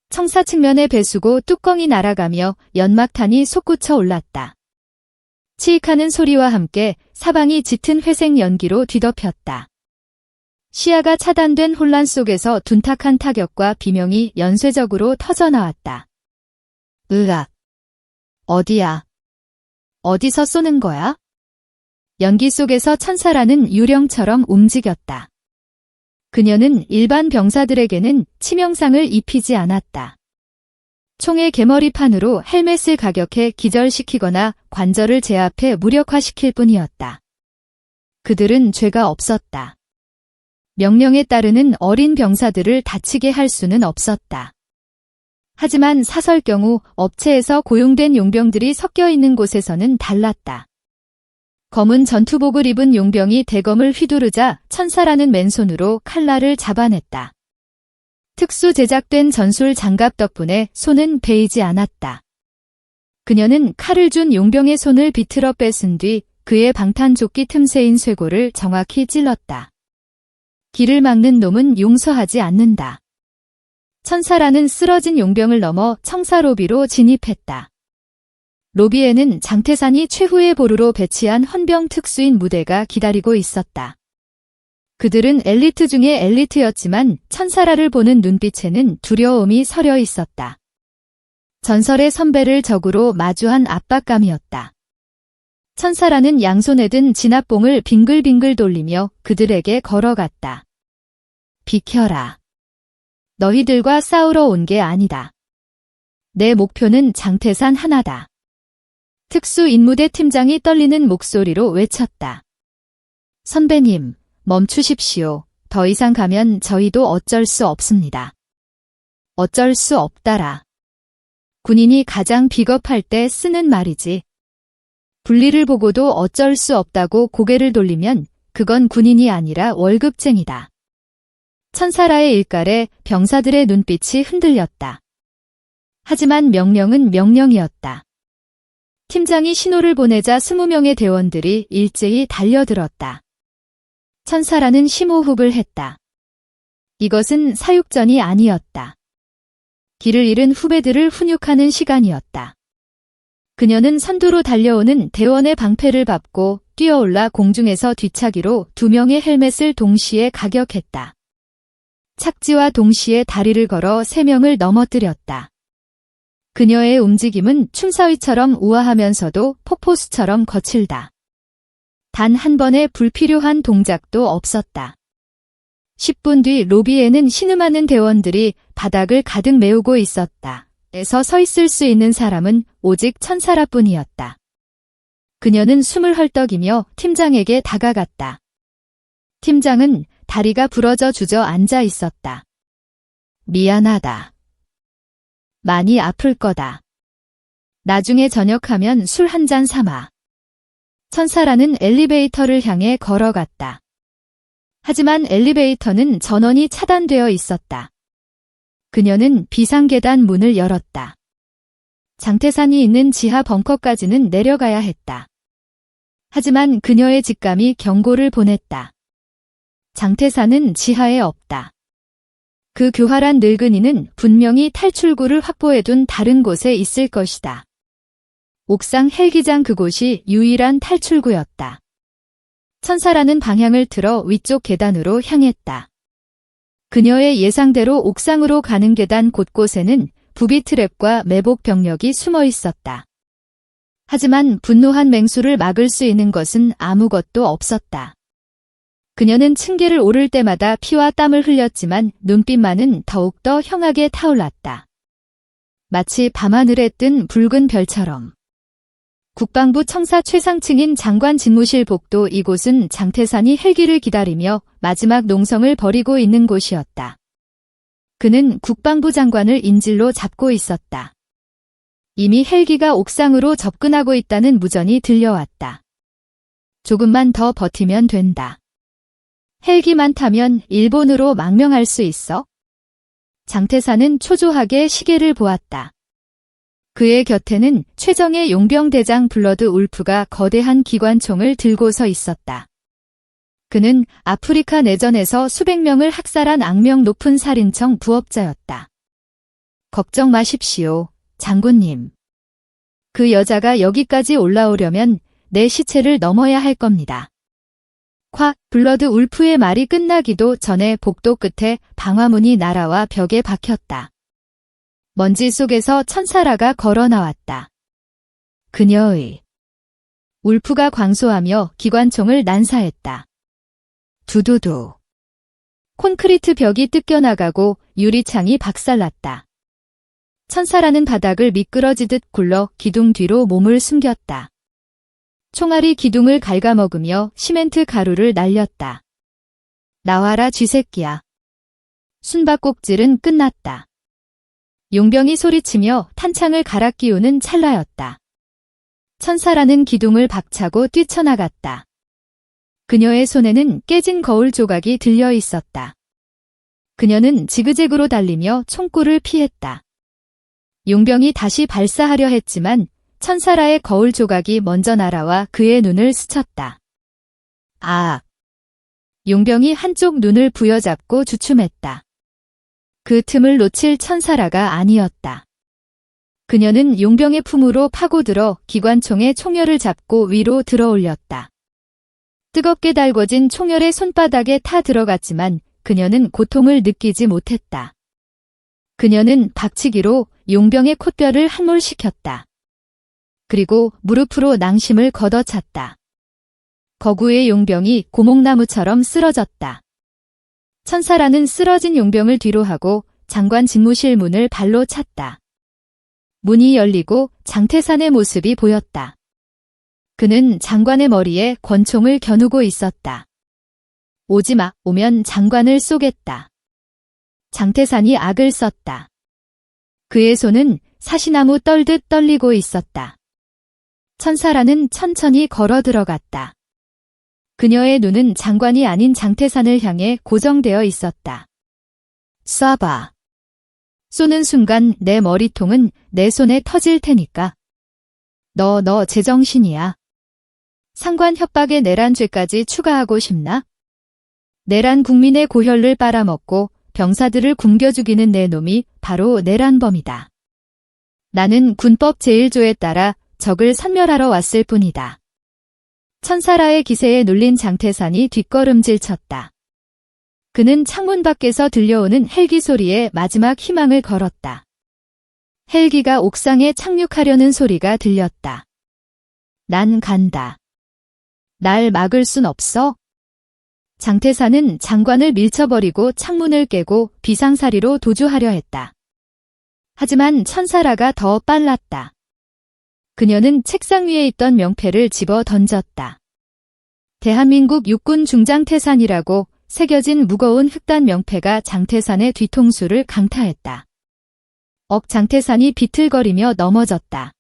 청사 측면의 배수구 뚜껑이 날아가며 연막탄이 솟구쳐 올랐다. 치익하는 소리와 함께 사방이 짙은 회색 연기로 뒤덮였다. 시야가 차단된 혼란 속에서 둔탁한 타격과 비명이 연쇄적으로 터져나왔다. 으악. 어디야? 어디서 쏘는 거야? 연기 속에서 천사라는 유령처럼 움직였다. 그녀는 일반 병사들에게는 치명상을 입히지 않았다. 총의 개머리판으로 헬멧을 가격해 기절시키거나 관절을 제압해 무력화시킬 뿐이었다. 그들은 죄가 없었다. 명령에 따르는 어린 병사들을 다치게 할 수는 없었다. 하지만 사설 경우 업체에서 고용된 용병들이 섞여 있는 곳에서는 달랐다. 검은 전투복을 입은 용병이 대검을 휘두르자 천사라는 맨손으로 칼날을 잡아냈다. 특수 제작된 전술 장갑 덕분에 손은 베이지 않았다. 그녀는 칼을 준 용병의 손을 비틀어 뺏은 뒤 그의 방탄조끼 틈새인 쇄골을 정확히 찔렀다. 길을 막는 놈은 용서하지 않는다. 천사라는 쓰러진 용병을 넘어 청사 로비로 진입했다. 로비에는 장태산이 최후의 보루로 배치한 헌병 특수인 무대가 기다리고 있었다. 그들은 엘리트 중에 엘리트였지만 천사라를 보는 눈빛에는 두려움이 서려 있었다. 전설의 선배를 적으로 마주한 압박감이었다. 천사라는 양손에 든 진압봉을 빙글빙글 돌리며 그들에게 걸어갔다. 비켜라. 너희들과 싸우러 온 게 아니다. 내 목표는 장태산 하나다. 특수인무대 팀장이 떨리는 목소리로 외쳤다. 선배님, 멈추십시오. 더 이상 가면 저희도 어쩔 수 없습니다. 어쩔 수 없다라. 군인이 가장 비겁할 때 쓰는 말이지. 분리를 보고도 어쩔 수 없다고 고개를 돌리면 그건 군인이 아니라 월급쟁이다. 천사라의 일갈에 병사들의 눈빛이 흔들렸다. 하지만 명령은 명령이었다. 팀장이 신호를 보내자 20명의 대원들이 일제히 달려들었다. 천사라는 심호흡을 했다. 이것은 사육전이 아니었다. 길을 잃은 후배들을 훈육하는 시간이었다. 그녀는 선두로 달려오는 대원의 방패를 밟고 뛰어올라 공중에서 뒤차기로 2명의 헬멧을 동시에 가격했다. 착지와 동시에 다리를 걸어 3명을 넘어뜨렸다. 그녀의 움직임은 춤사위처럼 우아하면서도 폭포수처럼 거칠다. 단 한 번의 불필요한 동작도 없었다. 10분 뒤 로비에는 신음하는 대원들이 바닥을 가득 메우고 있었다. 에서 서 있을 수 있는 사람은 오직 천사라뿐이었다. 그녀는 숨을 헐떡이며 팀장에게 다가갔다. 팀장은 다리가 부러져 주저앉아 있었다. 미안하다. 많이 아플 거다. 나중에 저녁하면 술 한 잔 삼아. 천사라는 엘리베이터를 향해 걸어갔다. 하지만 엘리베이터는 전원이 차단되어 있었다. 그녀는 비상계단 문을 열었다. 장태산이 있는 지하 벙커까지는 내려가야 했다. 하지만 그녀의 직감이 경고를 보냈다. 장태산은 지하에 없다. 그 교활한 늙은이는 분명히 탈출구를 확보해둔 다른 곳에 있을 것이다. 옥상 헬기장 그곳이 유일한 탈출구였다. 천사라는 방향을 틀어 위쪽 계단으로 향했다. 그녀의 예상대로 옥상으로 가는 계단 곳곳에는 부비 트랩과 매복 병력이 숨어 있었다. 하지만 분노한 맹수를 막을 수 있는 것은 아무것도 없었다. 그녀는 층계를 오를 때마다 피와 땀을 흘렸지만 눈빛만은 더욱더 형하게 타올랐다. 마치 밤하늘에 뜬 붉은 별처럼. 국방부 청사 최상층인 장관 집무실 복도 이곳은 장태산이 헬기를 기다리며 마지막 농성을 벌이고 있는 곳이었다. 그는 국방부 장관을 인질로 잡고 있었다. 이미 헬기가 옥상으로 접근하고 있다는 무전이 들려왔다. 조금만 더 버티면 된다. 헬기만 타면 일본으로 망명할 수 있어? 장태산은 초조하게 시계를 보았다. 그의 곁에는 최정예 용병대장 블러드 울프가 거대한 기관총을 들고 서 있었다. 그는 아프리카 내전에서 수백 명을 학살한 악명 높은 살인청 부업자였다. 걱정 마십시오, 장군님. 그 여자가 여기까지 올라오려면 내 시체를 넘어야 할 겁니다. 콱! 블러드 울프의 말이 끝나기도 전에 복도 끝에 방화문이 날아와 벽에 박혔다. 먼지 속에서 천사라가 걸어 나왔다. 그녀의 울프가 광소하며 기관총을 난사했다. 두두두. 콘크리트 벽이 뜯겨나가고 유리창이 박살났다. 천사라는 바닥을 미끄러지듯 굴러 기둥 뒤로 몸을 숨겼다. 총알이 기둥을 갉아먹으며 시멘트 가루를 날렸다. 나와라 쥐새끼야. 숨바꼭질은 끝났다. 용병이 소리치며 탄창을 갈아 끼우는 찰나였다. 천사라는 기둥을 박차고 뛰쳐나갔다. 그녀의 손에는 깨진 거울 조각이 들려 있었다. 그녀는 지그재그로 달리며 총구를 피했다. 용병이 다시 발사하려 했지만 천사라의 거울 조각이 먼저 날아와 그의 눈을 스쳤다. 아! 용병이 한쪽 눈을 부여잡고 주춤했다. 그 틈을 놓칠 천사라가 아니었다. 그녀는 용병의 품으로 파고들어 기관총의 총열을 잡고 위로 들어올렸다. 뜨겁게 달궈진 총열의 손바닥에 타 들어갔지만 그녀는 고통을 느끼지 못했다. 그녀는 박치기로 용병의 콧뼈를 함몰시켰다. 그리고 무릎으로 낭심을 걷어찼다. 거구의 용병이 고목나무처럼 쓰러졌다. 천사라는 쓰러진 용병을 뒤로 하고 장관 집무실 문을 발로 찼다. 문이 열리고 장태산의 모습이 보였다. 그는 장관의 머리에 권총을 겨누고 있었다. 오지마, 오면 장관을 쏘겠다. 장태산이 악을 썼다. 그의 손은 사시나무 떨듯 떨리고 있었다. 천사라는 천천히 걸어 들어갔다. 그녀의 눈은 장관이 아닌 장태산을 향해 고정되어 있었다. 쏴봐. 쏘는 순간 내 머리통은 내 손에 터질 테니까. 너 제정신이야. 상관 협박에 내란죄까지 추가하고 싶나? 내란 국민의 고혈을 빨아먹고 병사들을 굶겨 죽이는 내 놈이 바로 내란범이다. 나는 군법 제1조에 따라 적을 섬멸하러 왔을 뿐이다. 천사라의 기세에 눌린 장태산이 뒷걸음질 쳤다. 그는 창문 밖에서 들려오는 헬기 소리에 마지막 희망을 걸었다. 헬기가 옥상에 착륙하려는 소리가 들렸다. 난 간다. 날 막을 순 없어? 장태산은 장관을 밀쳐버리고 창문을 깨고 비상사리로 도주하려 했다. 하지만 천사라가 더 빨랐다. 그녀는 책상 위에 있던 명패를 집어 던졌다. 대한민국 육군 중장 태산이라고 새겨진 무거운 흑단 명패가 장태산의 뒤통수를 강타했다. 장태산이 비틀거리며 넘어졌다.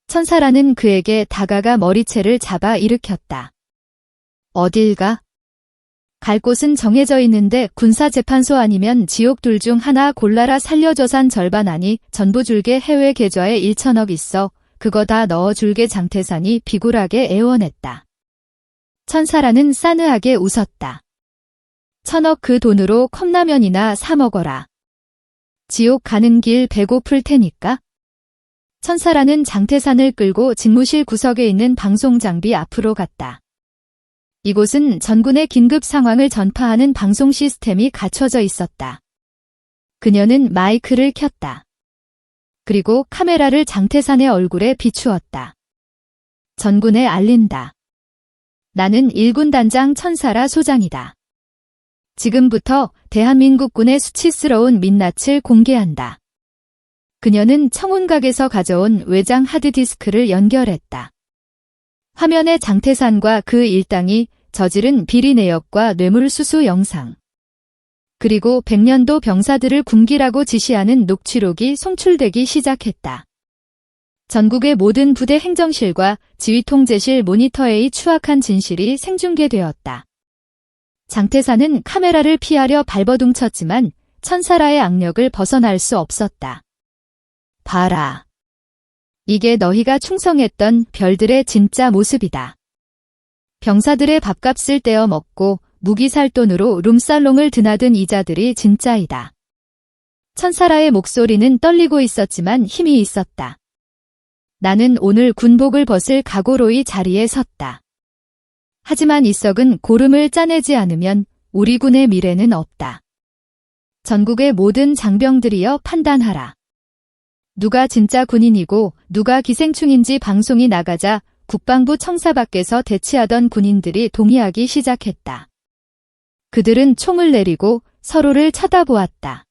천사라는 그에게 다가가 머리채를 잡아 일으켰다. 어딜 가? 갈 곳은 정해져 있는데 군사재판소 아니면 지옥 둘 중 하나 골라라. 살려줘산 절반 아니 전부 줄게. 해외 계좌에 1천억 있어. 그거 다 넣어줄게. 장태산이 비굴하게 애원했다. 천사라는 싸늘하게 웃었다. 1,000억 그 돈으로 컵라면이나 사 먹어라. 지옥 가는 길 배고플 테니까. 천사라는 장태산을 끌고 집무실 구석에 있는 방송장비 앞으로 갔다. 이곳은 전군의 긴급 상황을 전파하는 방송 시스템이 갖춰져 있었다. 그녀는 마이크를 켰다. 그리고 카메라를 장태산의 얼굴에 비추었다. 전군에 알린다. 나는 1군 단장 천사라 소장이다. 지금부터 대한민국군의 수치스러운 민낯을 공개한다. 그녀는 청운각에서 가져온 외장 하드디스크를 연결했다. 화면에 장태산과 그 일당이 저지른 비리 내역과 뇌물수수 영상, 그리고 100년도 병사들을 굶기라고 지시하는 녹취록이 송출되기 시작했다. 전국의 모든 부대 행정실과 지휘통제실 모니터에 이 추악한 진실이 생중계되었다. 장태산은 카메라를 피하려 발버둥 쳤지만 천사라의 악력을 벗어날 수 없었다. 봐라. 이게 너희가 충성했던 별들의 진짜 모습이다. 병사들의 밥값을 떼어 먹고 무기 살 돈으로 룸살롱을 드나든 이자들이 진짜이다. 천사라의 목소리는 떨리고 있었지만 힘이 있었다. 나는 오늘 군복을 벗을 각오로 이 자리에 섰다. 하지만 이 썩은 고름을 짜내지 않으면 우리 군의 미래는 없다. 전국의 모든 장병들이여 판단하라. 누가 진짜 군인이고 누가 기생충인지 방송이 나가자 국방부 청사 밖에서 대치하던 군인들이 동의하기 시작했다. 그들은 총을 내리고 서로를 쳐다보았다.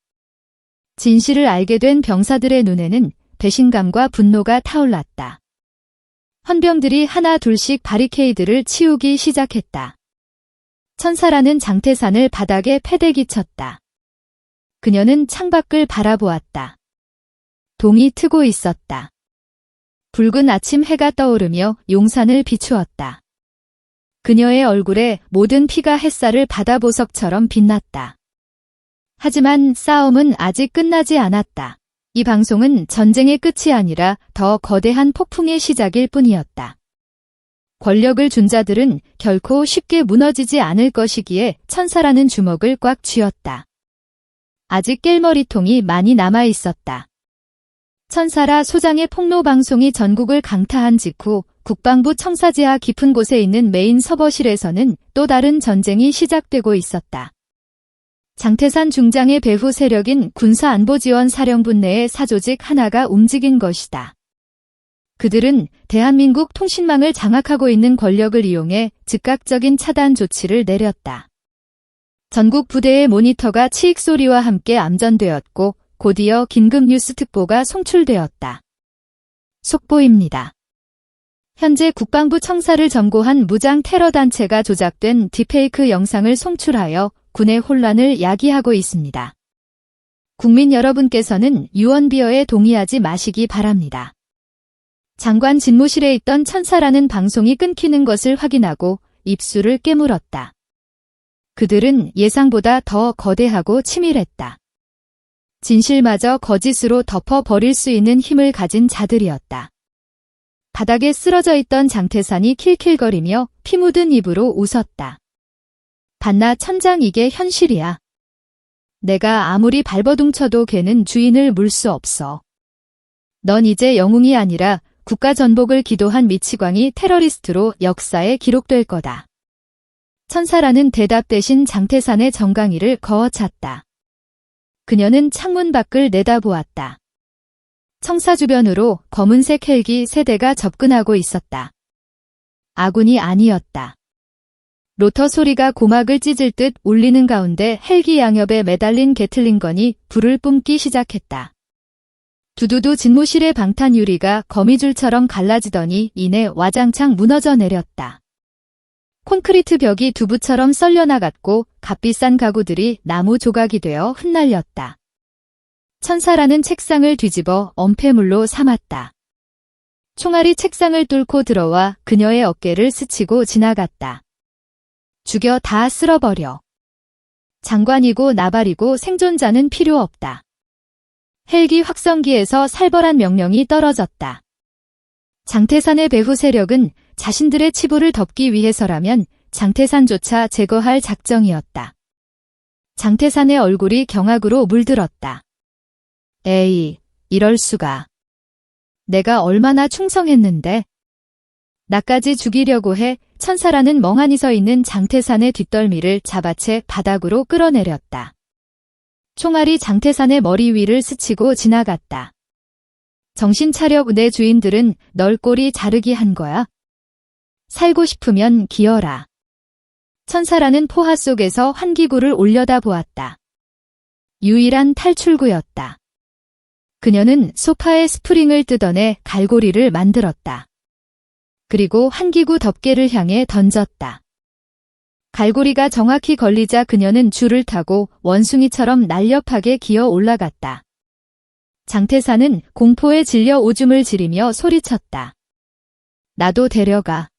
진실을 알게 된 병사들의 눈에는 배신감과 분노가 타올랐다. 헌병들이 하나 둘씩 바리케이드를 치우기 시작했다. 천사라는 장태산을 바닥에 패대기 쳤다. 그녀는 창밖을 바라보았다. 동이 트고 있었다. 붉은 아침 해가 떠오르며 용산을 비추었다. 그녀의 얼굴에 모든 피가 햇살을 받아 보석처럼 빛났다. 하지만 싸움은 아직 끝나지 않았다. 이 방송은 전쟁의 끝이 아니라 더 거대한 폭풍의 시작일 뿐이었다. 권력을 준 자들은 결코 쉽게 무너지지 않을 것이기에 천사라는 주먹을 꽉 쥐었다. 아직 깰머리통이 많이 남아 있었다. 천사라 소장의 폭로 방송이 전국을 강타한 직후 국방부 청사지하 깊은 곳에 있는 메인 서버실에서는 또 다른 전쟁이 시작되고 있었다. 장태산 중장의 배후 세력인 군사안보지원사령부 내의 사조직 하나가 움직인 것이다. 그들은 대한민국 통신망을 장악하고 있는 권력을 이용해 즉각적인 차단 조치를 내렸다. 전국 부대의 모니터가 치익 소리와 함께 암전되었고 곧이어 긴급 뉴스 특보가 송출되었다. 속보입니다. 현재 국방부 청사를 점거한 무장 테러 단체가 조작된 딥페이크 영상을 송출하여 군의 혼란을 야기하고 있습니다. 국민 여러분께서는 유언비어에 동의하지 마시기 바랍니다. 장관 집무실에 있던 천사라는 방송이 끊기는 것을 확인하고 입술을 깨물었다. 그들은 예상보다 더 거대하고 치밀했다. 진실마저 거짓으로 덮어버릴 수 있는 힘을 가진 자들이었다. 바닥에 쓰러져 있던 장태산이 킬킬거리며 피 묻은 입으로 웃었다. 반나 천장, 이게 현실이야. 내가 아무리 발버둥 쳐도 걔는 주인을 물 수 없어. 넌 이제 영웅이 아니라 국가 전복을 기도한 미치광이 테러리스트로 역사에 기록될 거다. 천사라는 대답 대신 장태산의 정강이를 거어찼다. 그녀는 창문 밖을 내다보았다. 청사 주변으로 검은색 헬기 3대가 접근하고 있었다. 아군이 아니었다. 로터 소리가 고막을 찢을 듯 울리는 가운데 헬기 양옆에 매달린 게틀링건이 불을 뿜기 시작했다. 두두두 집무실의 방탄 유리가 거미줄처럼 갈라지더니 이내 와장창 무너져 내렸다. 콘크리트 벽이 두부처럼 썰려나갔고 값비싼 가구들이 나무 조각이 되어 흩날렸다. 천사라는 책상을 뒤집어 엄폐물로 삼았다. 총알이 책상을 뚫고 들어와 그녀의 어깨를 스치고 지나갔다. 죽여 다 쓸어버려. 장관이고 나발이고 생존자는 필요 없다. 헬기 확성기에서 살벌한 명령이 떨어졌다. 장태산의 배후 세력은 자신들의 치부를 덮기 위해서라면 장태산조차 제거할 작정이었다. 장태산의 얼굴이 경악으로 물들었다. 에이, 이럴 수가. 내가 얼마나 충성했는데. 나까지 죽이려고 해. 천사라는 멍하니 서 있는 장태산의 뒷덜미를 잡아채 바닥으로 끌어내렸다. 총알이 장태산의 머리 위를 스치고 지나갔다. 정신 차려. 내 주인들은 널 꼬리 자르기 한 거야. 살고 싶으면 기어라. 천사라는 포화 속에서 환기구를 올려다 보았다. 유일한 탈출구였다. 그녀는 소파에 스프링을 뜯어내 갈고리를 만들었다. 그리고 환기구 덮개를 향해 던졌다. 갈고리가 정확히 걸리자 그녀는 줄을 타고 원숭이처럼 날렵하게 기어 올라갔다. 장태산은 공포에 질려 오줌을 지리며 소리쳤다. 나도 데려가.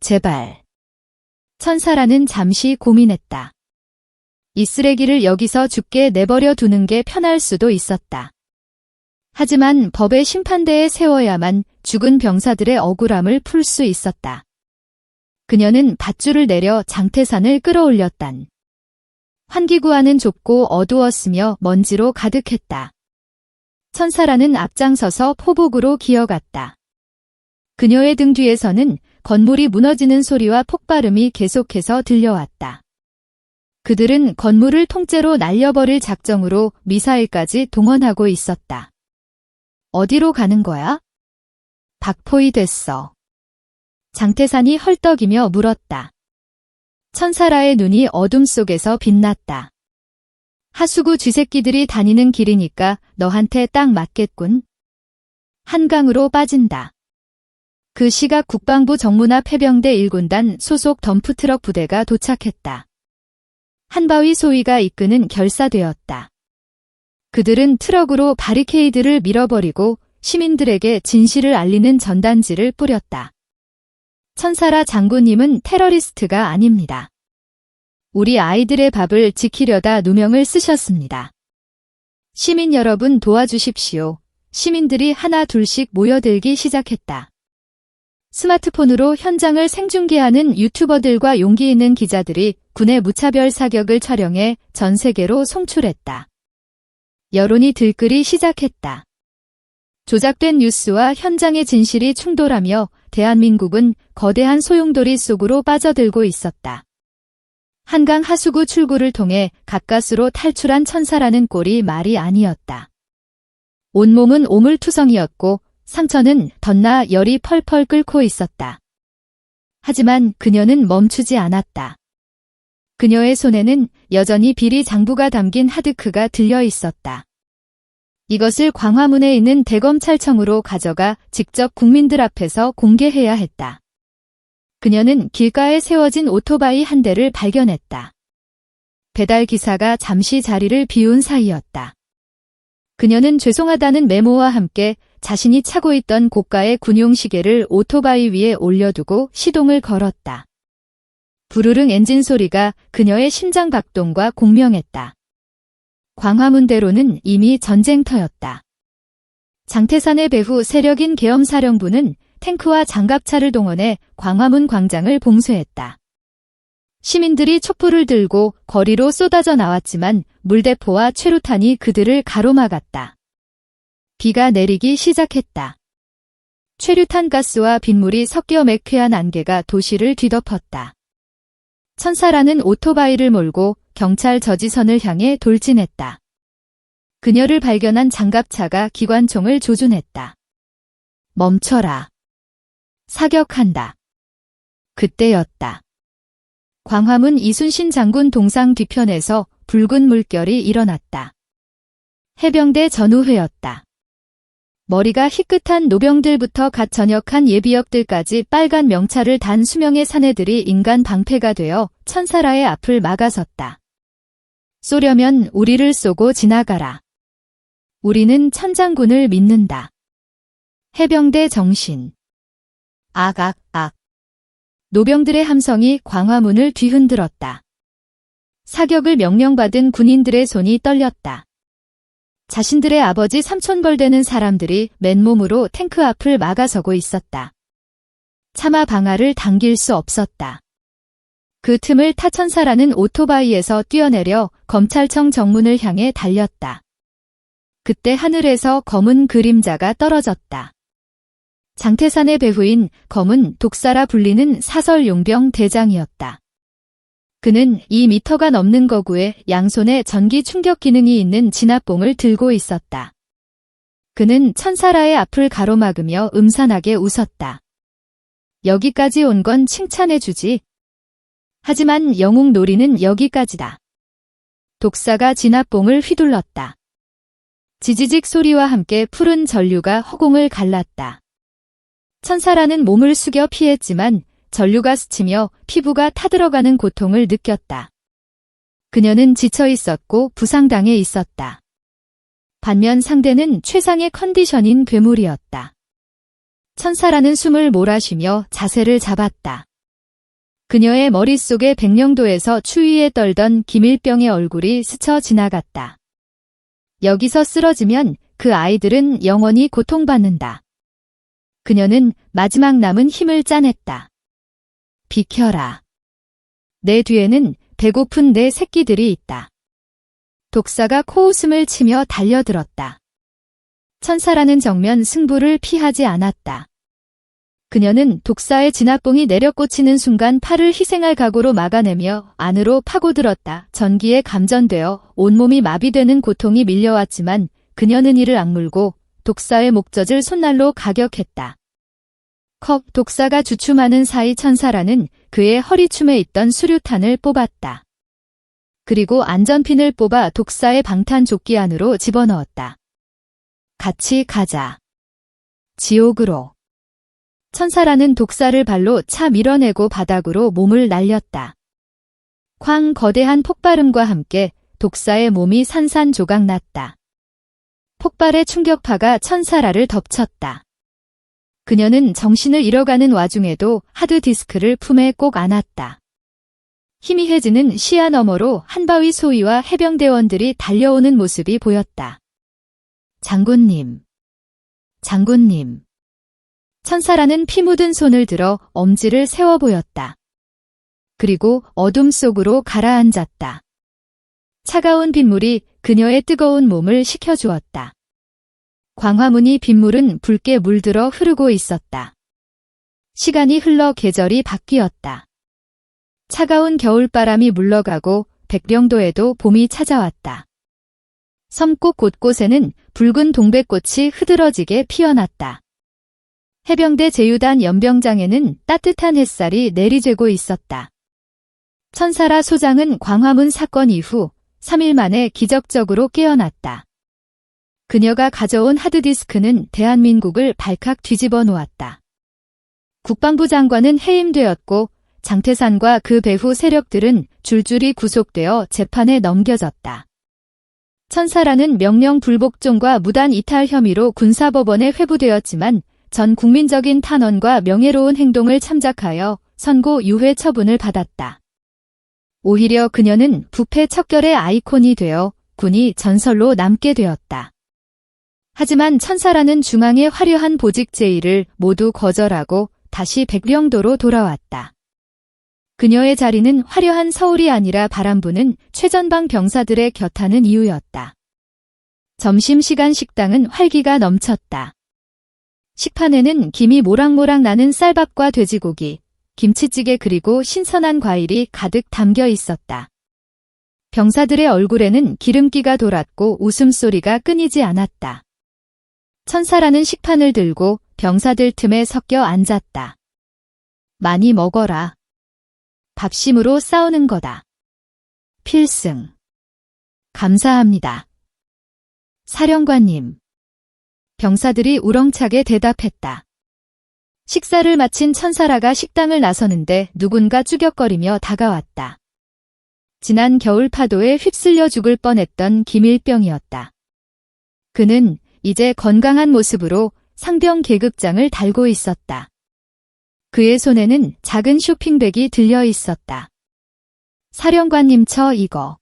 제발. 천사라는 잠시 고민했다. 이 쓰레기를 여기서 죽게 내버려 두는 게 편할 수도 있었다. 하지만 법의 심판대에 세워야만 죽은 병사들의 억울함을 풀 수 있었다. 그녀는 밧줄을 내려 장태산을 끌어올렸단. 환기구 안은 좁고 어두웠으며 먼지로 가득했다. 천사라는 앞장서서 포복으로 기어갔다. 그녀의 등 뒤에서는 건물이 무너지는 소리와 폭발음이 계속해서 들려왔다. 그들은 건물을 통째로 날려버릴 작정으로 미사일까지 동원하고 있었다. 어디로 가는 거야? 박포위 됐어. 장태산이 헐떡이며 물었다. 천사라의 눈이 어둠 속에서 빛났다. 하수구 쥐새끼들이 다니는 길이니까 너한테 딱 맞겠군. 한강으로 빠진다. 그 시각 국방부 정문앞 해병대 1군단 소속 덤프트럭 부대가 도착했다. 한바위 소위가 이끄는 결사되었다. 그들은 트럭으로 바리케이드를 밀어버리고 시민들에게 진실을 알리는 전단지를 뿌렸다. 천사라 장군님은 테러리스트가 아닙니다. 우리 아이들의 밥을 지키려다 누명을 쓰셨습니다. 시민 여러분 도와주십시오. 시민들이 하나 둘씩 모여들기 시작했다. 스마트폰으로 현장을 생중계하는 유튜버들과 용기 있는 기자들이 군의 무차별 사격을 촬영해 전 세계로 송출했다. 여론이 들끓기 시작했다. 조작된 뉴스와 현장의 진실이 충돌하며 대한민국은 거대한 소용돌이 속으로 빠져들고 있었다. 한강 하수구 출구를 통해 가까스로 탈출한 천사라는 꼴이 말이 아니었다. 온몸은 오물투성이었고 상처는 덧나 열이 펄펄 끓고 있었다. 하지만 그녀는 멈추지 않았다. 그녀의 손에는 여전히 비리 장부가 담긴 하드크가 들려 있었다. 이것을 광화문에 있는 대검찰청으로 가져가 직접 국민들 앞에서 공개해야 했다. 그녀는 길가에 세워진 오토바이 한 대를 발견했다. 배달 기사가 잠시 자리를 비운 사이였다. 그녀는 죄송하다는 메모와 함께 자신이 차고 있던 고가의 군용 시계를 오토바이 위에 올려두고 시동을 걸었다. 부르릉 엔진 소리가 그녀의 심장 박동과 공명했다. 광화문대로는 이미 전쟁터였다. 장태산의 배후 세력인 계엄사령부는 탱크와 장갑차를 동원해 광화문 광장을 봉쇄했다. 시민들이 촛불을 들고 거리로 쏟아져 나왔지만 물대포와 최루탄이 그들을 가로막았다. 비가 내리기 시작했다. 최루탄 가스와 빗물이 섞여 매캐한 안개가 도시를 뒤덮었다. 천사라는 오토바이를 몰고 경찰 저지선을 향해 돌진했다. 그녀를 발견한 장갑차가 기관총을 조준했다. 멈춰라. 사격한다. 그때였다. 광화문 이순신 장군 동상 뒤편에서 붉은 물결이 일어났다. 해병대 전우회였다. 머리가 희끗한 노병들부터 갓 전역한 예비역들까지 빨간 명찰을 단 수명의 사내들이 인간 방패가 되어 천사라의 앞을 막아섰다. 쏘려면 우리를 쏘고 지나가라. 우리는 천장군을 믿는다. 해병대 정신. 악악악. 노병들의 함성이 광화문을 뒤흔들었다. 사격을 명령받은 군인들의 손이 떨렸다. 자신들의 아버지 삼촌벌 되는 사람들이 맨몸으로 탱크 앞을 막아서고 있었다. 차마 방아를 당길 수 없었다. 그 틈을 타 천사라는 오토바이에서 뛰어내려 검찰청 정문을 향해 달렸다. 그때 하늘에서 검은 그림자가 떨어졌다. 장태산의 배후인 검은 독사라 불리는 사설용병 대장이었다. 그는 2미터가 넘는 거구에 양손에 전기 충격 기능이 있는 진압봉을 들고 있었다. 그는 천사라의 앞을 가로막으며 음산하게 웃었다. 여기까지 온 건 칭찬해주지. 하지만 영웅놀이는 여기까지다. 독사가 진압봉을 휘둘렀다. 지지직 소리와 함께 푸른 전류가 허공을 갈랐다. 천사라는 몸을 숙여 피했지만 전류가 스치며 피부가 타들어가는 고통을 느꼈다. 그녀는 지쳐 있었고 부상당해 있었다. 반면 상대는 최상의 컨디션인 괴물이었다. 천사라는 숨을 몰아쉬며 자세를 잡았다. 그녀의 머릿속에 백령도에서 추위에 떨던 김일병의 얼굴이 스쳐 지나갔다. 여기서 쓰러지면 그 아이들은 영원히 고통받는다. 그녀는 마지막 남은 힘을 짜냈다. 비켜라. 내 뒤에는 배고픈 내 새끼들이 있다. 독사가 코웃음을 치며 달려들었다. 천사라는 정면 승부를 피하지 않았다. 그녀는 독사의 진압봉이 내려꽂히는 순간 팔을 희생할 각오로 막아내며 안으로 파고들었다. 전기에 감전되어 온몸이 마비되는 고통이 밀려왔지만 그녀는 이를 악물고 독사의 목젖을 손날로 가격했다. 컥 독사가 주춤하는 사이 천사라는 그의 허리춤에 있던 수류탄을 뽑았다. 그리고 안전핀을 뽑아 독사의 방탄 조끼 안으로 집어넣었다. 같이 가자. 지옥으로. 천사라는 독사를 발로 차 밀어내고 바닥으로 몸을 날렸다. 쾅 거대한 폭발음과 함께 독사의 몸이 산산조각 났다. 폭발의 충격파가 천사라를 덮쳤다. 그녀는 정신을 잃어가는 와중에도 하드디스크를 품에 꼭 안았다. 희미해지는 시야 너머로 한바위 소위와 해병대원들이 달려오는 모습이 보였다. 장군님. 장군님. 천사라는 피 묻은 손을 들어 엄지를 세워 보였다. 그리고 어둠 속으로 가라앉았다. 차가운 빗물이 그녀의 뜨거운 몸을 식혀주었다. 광화문이 빗물은 붉게 물들어 흐르고 있었다. 시간이 흘러 계절이 바뀌었다. 차가운 겨울바람이 물러가고 백령도에도 봄이 찾아왔다. 섬꽃 곳곳에는 붉은 동백꽃이 흐드러지게 피어났다. 해병대 제유단 연병장에는 따뜻한 햇살이 내리쬐고 있었다. 천사라 소장은 광화문 사건 이후 3일 만에 기적적으로 깨어났다. 그녀가 가져온 하드디스크는 대한민국을 발칵 뒤집어 놓았다. 국방부 장관은 해임되었고 장태산과 그 배후 세력들은 줄줄이 구속되어 재판에 넘겨졌다. 천사라는 명령 불복종과 무단 이탈 혐의로 군사법원에 회부되었지만 전 국민적인 탄원과 명예로운 행동을 참작하여 선고 유해 처분을 받았다. 오히려 그녀는 부패 척결의 아이콘이 되어 군이 전설로 남게 되었다. 하지만 천사라는 중앙의 화려한 보직 제의를 모두 거절하고 다시 백령도로 돌아왔다. 그녀의 자리는 화려한 서울이 아니라 바람부는 최전방 병사들의 곁하는 이유였다. 점심시간 식당은 활기가 넘쳤다. 식판에는 김이 모락모락 나는 쌀밥과 돼지고기, 김치찌개 그리고 신선한 과일이 가득 담겨 있었다. 병사들의 얼굴에는 기름기가 돌았고 웃음소리가 끊이지 않았다. 천사라는 식판을 들고 병사들 틈에 섞여 앉았다. 많이 먹어라. 밥심으로 싸우는 거다. 필승. 감사합니다. 사령관님. 병사들이 우렁차게 대답했다. 식사를 마친 천사라가 식당을 나서는데 누군가 쭈격거리며 다가왔다. 지난 겨울 파도에 휩쓸려 죽을 뻔했던 김일병이었다. 그는 이제 건강한 모습으로 상병 계급장을 달고 있었다. 그의 손에는 작은 쇼핑백이 들려 있었다. 사령관님 저 이거.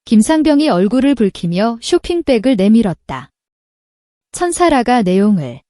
김상병이 얼굴을 붉히며 쇼핑백을 내밀었다. 천사라가 내용을